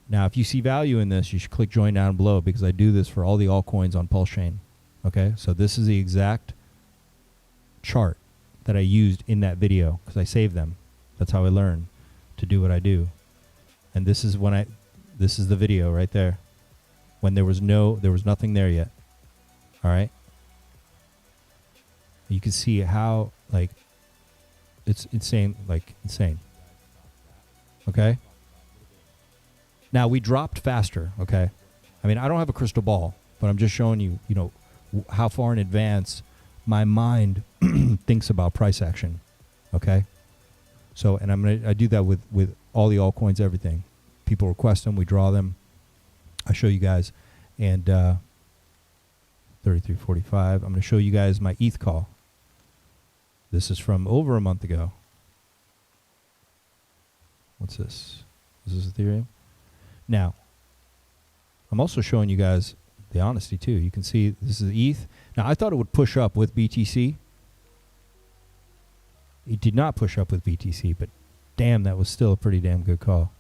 Now, if you see value in this, you should click join down below because I do this for all the altcoins on Pulse Chain. Okay, so this is the exact chart that I used in that video because I saved them. That's how I learn to do what I do. And this is this is the video right there when there was nothing there yet. All right. You can see how, like, it's insane, Okay. Now we dropped faster. Okay. I mean, I don't have a crystal ball, but I'm just showing you, how far in advance my mind thinks about price action. Okay. So, and I do that with all the altcoins, everything. People request them, we draw them. I show you guys, and 33.45. I'm going to show you guys my ETH call. This is from over a month ago. What's this? Is this Ethereum? Now, I'm also showing you guys the honesty too. You can see this is ETH. Now, I thought it would push up with BTC. It did not push up with BTC, but damn, that was still a pretty damn good call.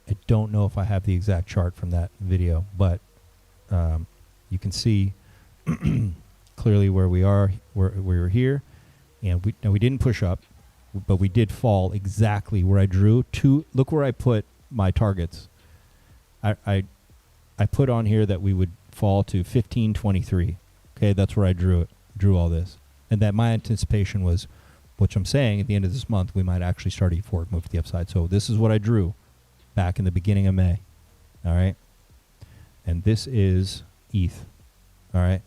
I don't know if I have the exact chart from that video, but you can see clearly where we are, where we were here, and we didn't push up, but we did fall exactly where I drew. Look where I put my targets. I put on here that we would fall to 1523. Okay, that's where I drew all this, and that my anticipation was, which I'm saying at the end of this month, we might actually start E4 move to the upside. So this is what I drew back in the beginning of May. All right, and this is ETH. All right.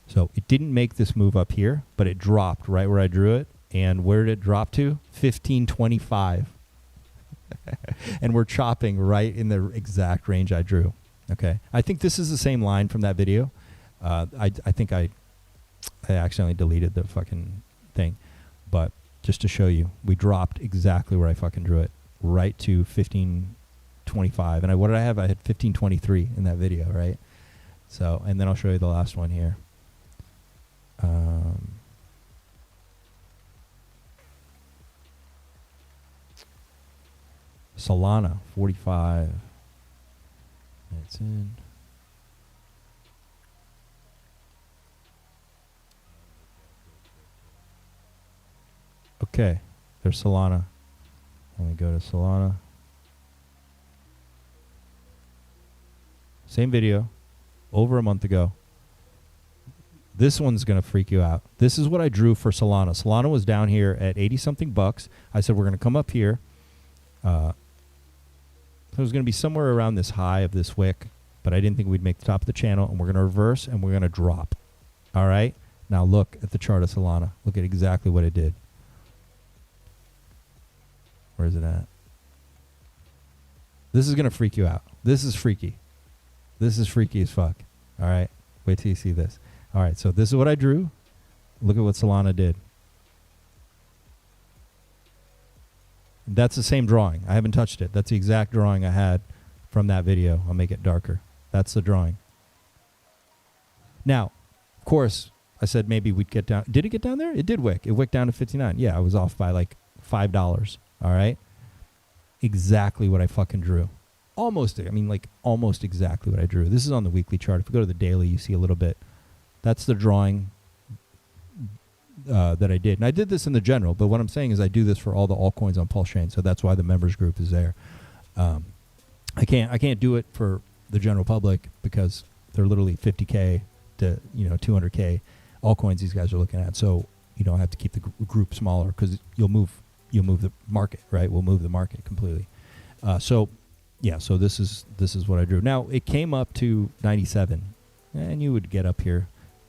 So it didn't make this move up here, but it dropped right where I drew it. And where did it drop to? 1525. And we're chopping right in the exact range I drew. Okay. I think this is the same line from that video. I think I accidentally deleted the fucking thing. But just to show you, we dropped exactly where I fucking drew it. Right to 1525. And what did I have? I had 1523 in that video, right? So, and then I'll show you the last one here. Solana, 45 minutes in. Okay, there's Solana. Let me go to Solana. Same video, over a month ago. This one's going to freak you out. This is what I drew for Solana. Solana was down here at 80 something bucks. I said we're going to come up here. So it was going to be somewhere around this high of this wick, but I didn't think we'd make the top of the channel, and we're going to reverse and we're going to drop. All right? Now look at the chart of Solana. Look at exactly what it did. Where is it at? This is going to freak you out. This is freaky. This is freaky as fuck. All right? Wait till you see this. All right, so this is what I drew. Look at what Solana did. That's the same drawing. I haven't touched it. That's the exact drawing I had from that video. I'll make it darker. That's the drawing. Now, of course, I said maybe we'd get down. Did it get down there? It did wick. It wicked down to 59. Yeah, I was off by like $5. All right? Exactly what I fucking drew. Almost exactly what I drew. This is on the weekly chart. If we go to the daily, you see a little bit. That's the drawing that I did. And I did this in the general, but what I'm saying is I do this for all the altcoins on Pulse Chain, so that's why the members group is there. I can't do it for the general public because they're literally 50K to 200K altcoins these guys are looking at. So I have to keep the group smaller because you'll move the market, right? We'll move the market completely. So this is what I drew. Now it came up to 97, and you would get up here.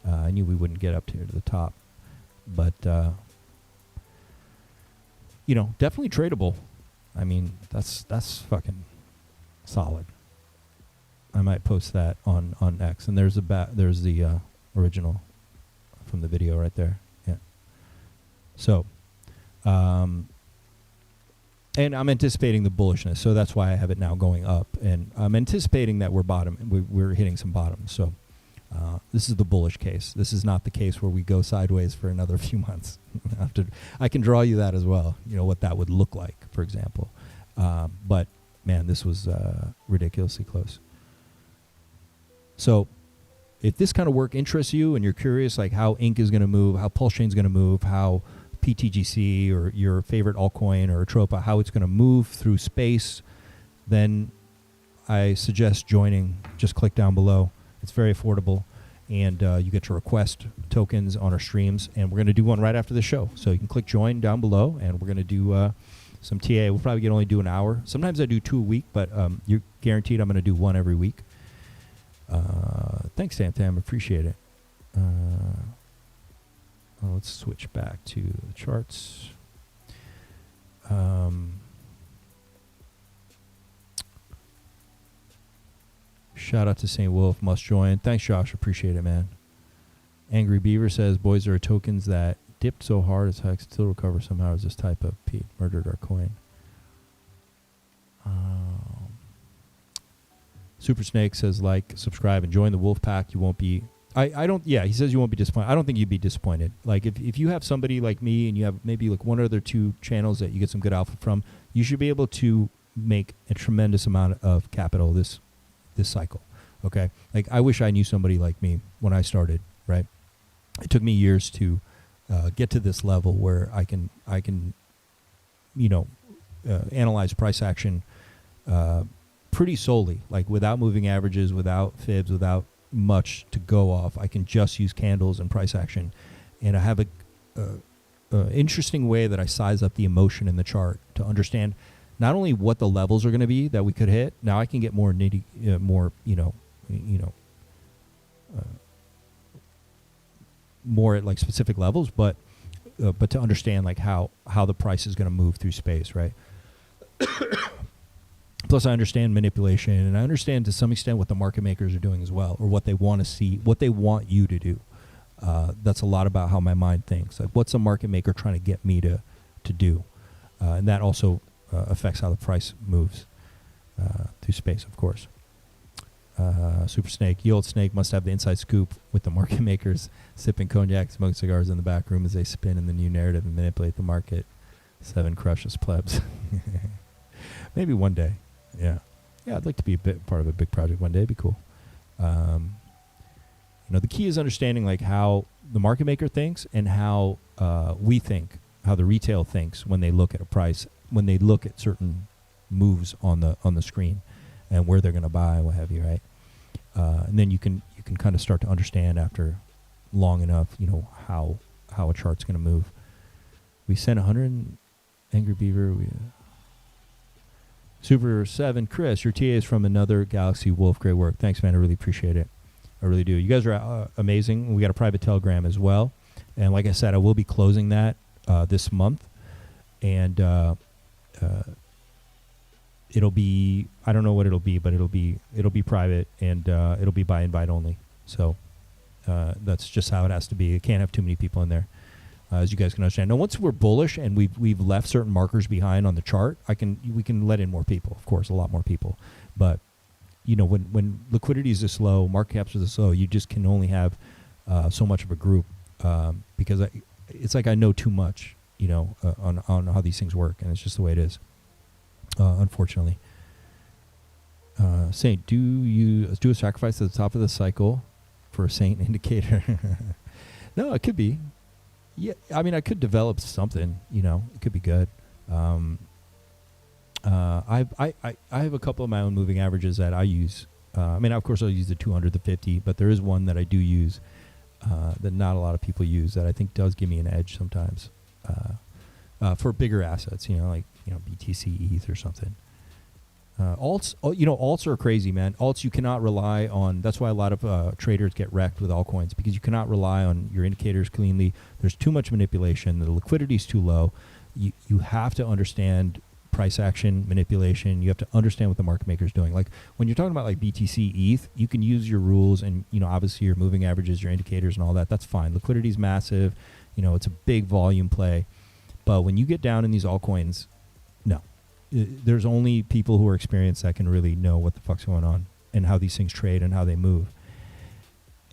I knew we wouldn't get up to the top, but definitely tradable. I mean, that's fucking solid. I might post that on X, and there's the original from the video right there. Yeah. So And I'm anticipating the bullishness, so that's why I have it now going up. And I'm anticipating that we're hitting some bottoms. So this is the bullish case. This is not the case where we go sideways for another few months. I can draw you that as well, what that would look like, for example. But, man, this was ridiculously close. So if this kind of work interests you and you're curious like how Inc. is going to move, how Pulse Chain is going to move, how PTGC or your favorite altcoin or Atropa, how it's going to move through space, then I suggest joining. Just click down below. It's very affordable, and you get to request tokens on our streams, and we're going to do one right after the show. So you can click join down below, and we're going to do some TA. We'll probably only do an hour. Sometimes I do 2 a week, but you're guaranteed I'm going to do one every week. Thanks, Tam. Appreciate it. Let's switch back to the charts. Shout out to St. Wolf, must join. Thanks, Josh. Appreciate it, man. Angry Beaver says, boys, there are tokens that dipped so hard as HEX still recover somehow as this type of Pete murdered our coin. Super Snake says, like, subscribe, and join the Wolf Pack. You won't be... he says you won't be disappointed. I don't think you'd be disappointed. Like, if you have somebody like me and you have maybe like one or two channels that you get some good alpha from, you should be able to make a tremendous amount of capital this cycle, okay? Like, I wish I knew somebody like me when I started, right? It took me years to get to this level where I can analyze price action pretty solely, like without moving averages, without fibs, without much to go off. I can just use candles and price action, and I have a interesting way that I size up the emotion in the chart to understand not only what the levels are going to be that we could hit. Now I can get more more at like specific levels, but to understand like how the price is going to move through space, right? Plus, I understand manipulation, and I understand to some extent what the market makers are doing as well, or what they want to see, what they want you to do. That's a lot about how my mind thinks. Like, what's a market maker trying to get me to do? And that also affects how the price moves through space, of course. Super Snake, ye old snake must have the inside scoop with the market makers sipping cognac, smoking cigars in the back room as they spin in the new narrative and manipulate the market. 7 crushes plebs. Maybe one day. Yeah, I'd like to be part of a big project one day. It'd be cool. The key is understanding like how the market maker thinks and how we think, how the retail thinks when they look at a price, when they look at certain moves on the screen, and where they're going to buy, what have you, right? And then you can kind of start to understand after long enough, how a chart's going to move. We sent 100 Angry Beaver. Super 7, Chris, your TA is from another galaxy. Wolf, great work. Thanks, man. I really appreciate it. I really do. You guys are amazing. We got a private Telegram as well. And like I said, I will be closing that this month. And it'll be, I don't know what it'll be, but it'll be private, and it'll be by invite only. So that's just how it has to be. It can't have too many people in there. As you guys can understand. Now, once we're bullish and we've left certain markers behind on the chart, we can let in more people, of course, a lot more people. But when liquidity is this low, market caps are this low, you just can only have so much of a group because it's like I know too much, on how these things work, and it's just the way it is, unfortunately. Saint, do you do a sacrifice at the top of the cycle for a Saint indicator? No, it could be. Yeah, I mean, I could develop something. It could be good. I have a couple of my own moving averages that I use. Of course, I'll use the 200, the 50, but there is one that I do use that not a lot of people use that I think does give me an edge sometimes for bigger assets. Like BTC, ETH, or something. Alts are crazy, man. Alts you cannot rely on. That's why a lot of traders get wrecked with altcoins, because you cannot rely on your indicators cleanly. There's too much manipulation. The liquidity is too low. You have to understand price action, manipulation. You have to understand what the market maker is doing. Like when you're talking about like BTC, ETH, you can use your rules and obviously your moving averages, your indicators, and all that. That's fine. Liquidity is massive. It's a big volume play. But when you get down in these altcoins, no. There's only people who are experienced that can really know what the fuck's going on and how these things trade and how they move.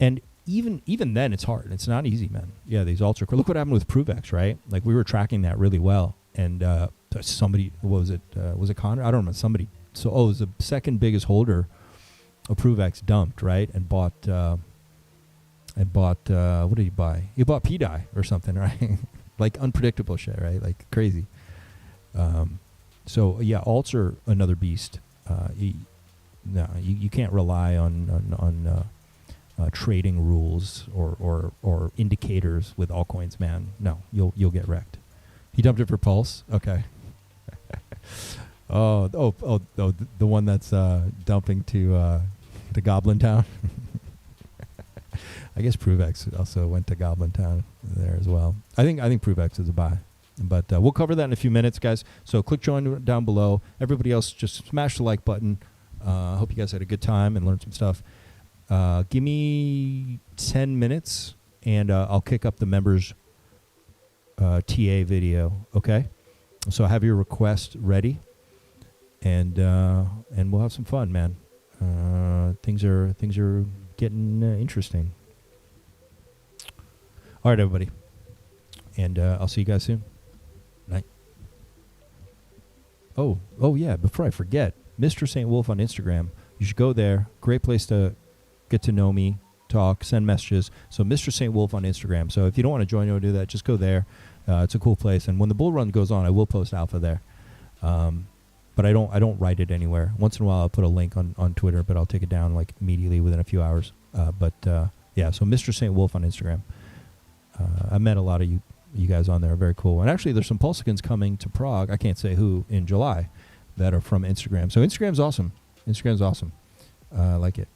And even then, it's hard. It's not easy, man. Yeah, these alts are cool. Look what happened with ProveX, right? Like, we were tracking that really well. And somebody, what was it? Was it Connor? I don't know. Somebody. So, it was the second biggest holder of ProveX dumped, right? And bought, what did he buy? He bought PDI or something, right? Like, unpredictable shit, right? Like, crazy. So, yeah, alts are another beast. You can't rely on trading rules or indicators with altcoins, man. No, you'll get wrecked. He dumped it for Pulse? Okay. The one that's dumping to Goblin Town. I guess ProveX also went to Goblin Town there as well. I think ProveX is a buy. But we'll cover that in a few minutes, guys. So click join down below. Everybody else, just smash the like button. I hope you guys had a good time and learned some stuff. Give me 10 minutes, and I'll kick up the members TA video. Okay, so have your request ready, and we'll have some fun, man. Things are getting interesting. All right, everybody, and I'll see you guys soon. Night. Oh yeah. Before I forget, Mr. St. Wolf on Instagram. You should go there. Great place to get to know me, talk, send messages. So Mr. St. Wolf on Instagram. So if you don't want to join or do that, just go there. It's a cool place. And when the bull run goes on, I will post alpha there. But I don't write it anywhere. Once in a while, I'll put a link on Twitter, but I'll take it down like immediately within a few hours. Yeah, so Mr. St. Wolf on Instagram. I met a lot of you guys on there. Very cool. And actually, there's some Pulsicans coming to Prague. I can't say who in July that are from Instagram. So Instagram's awesome. I like it.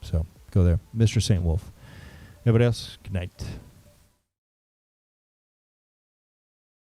So go there. Mr. St. Wolf. Everybody else, good night.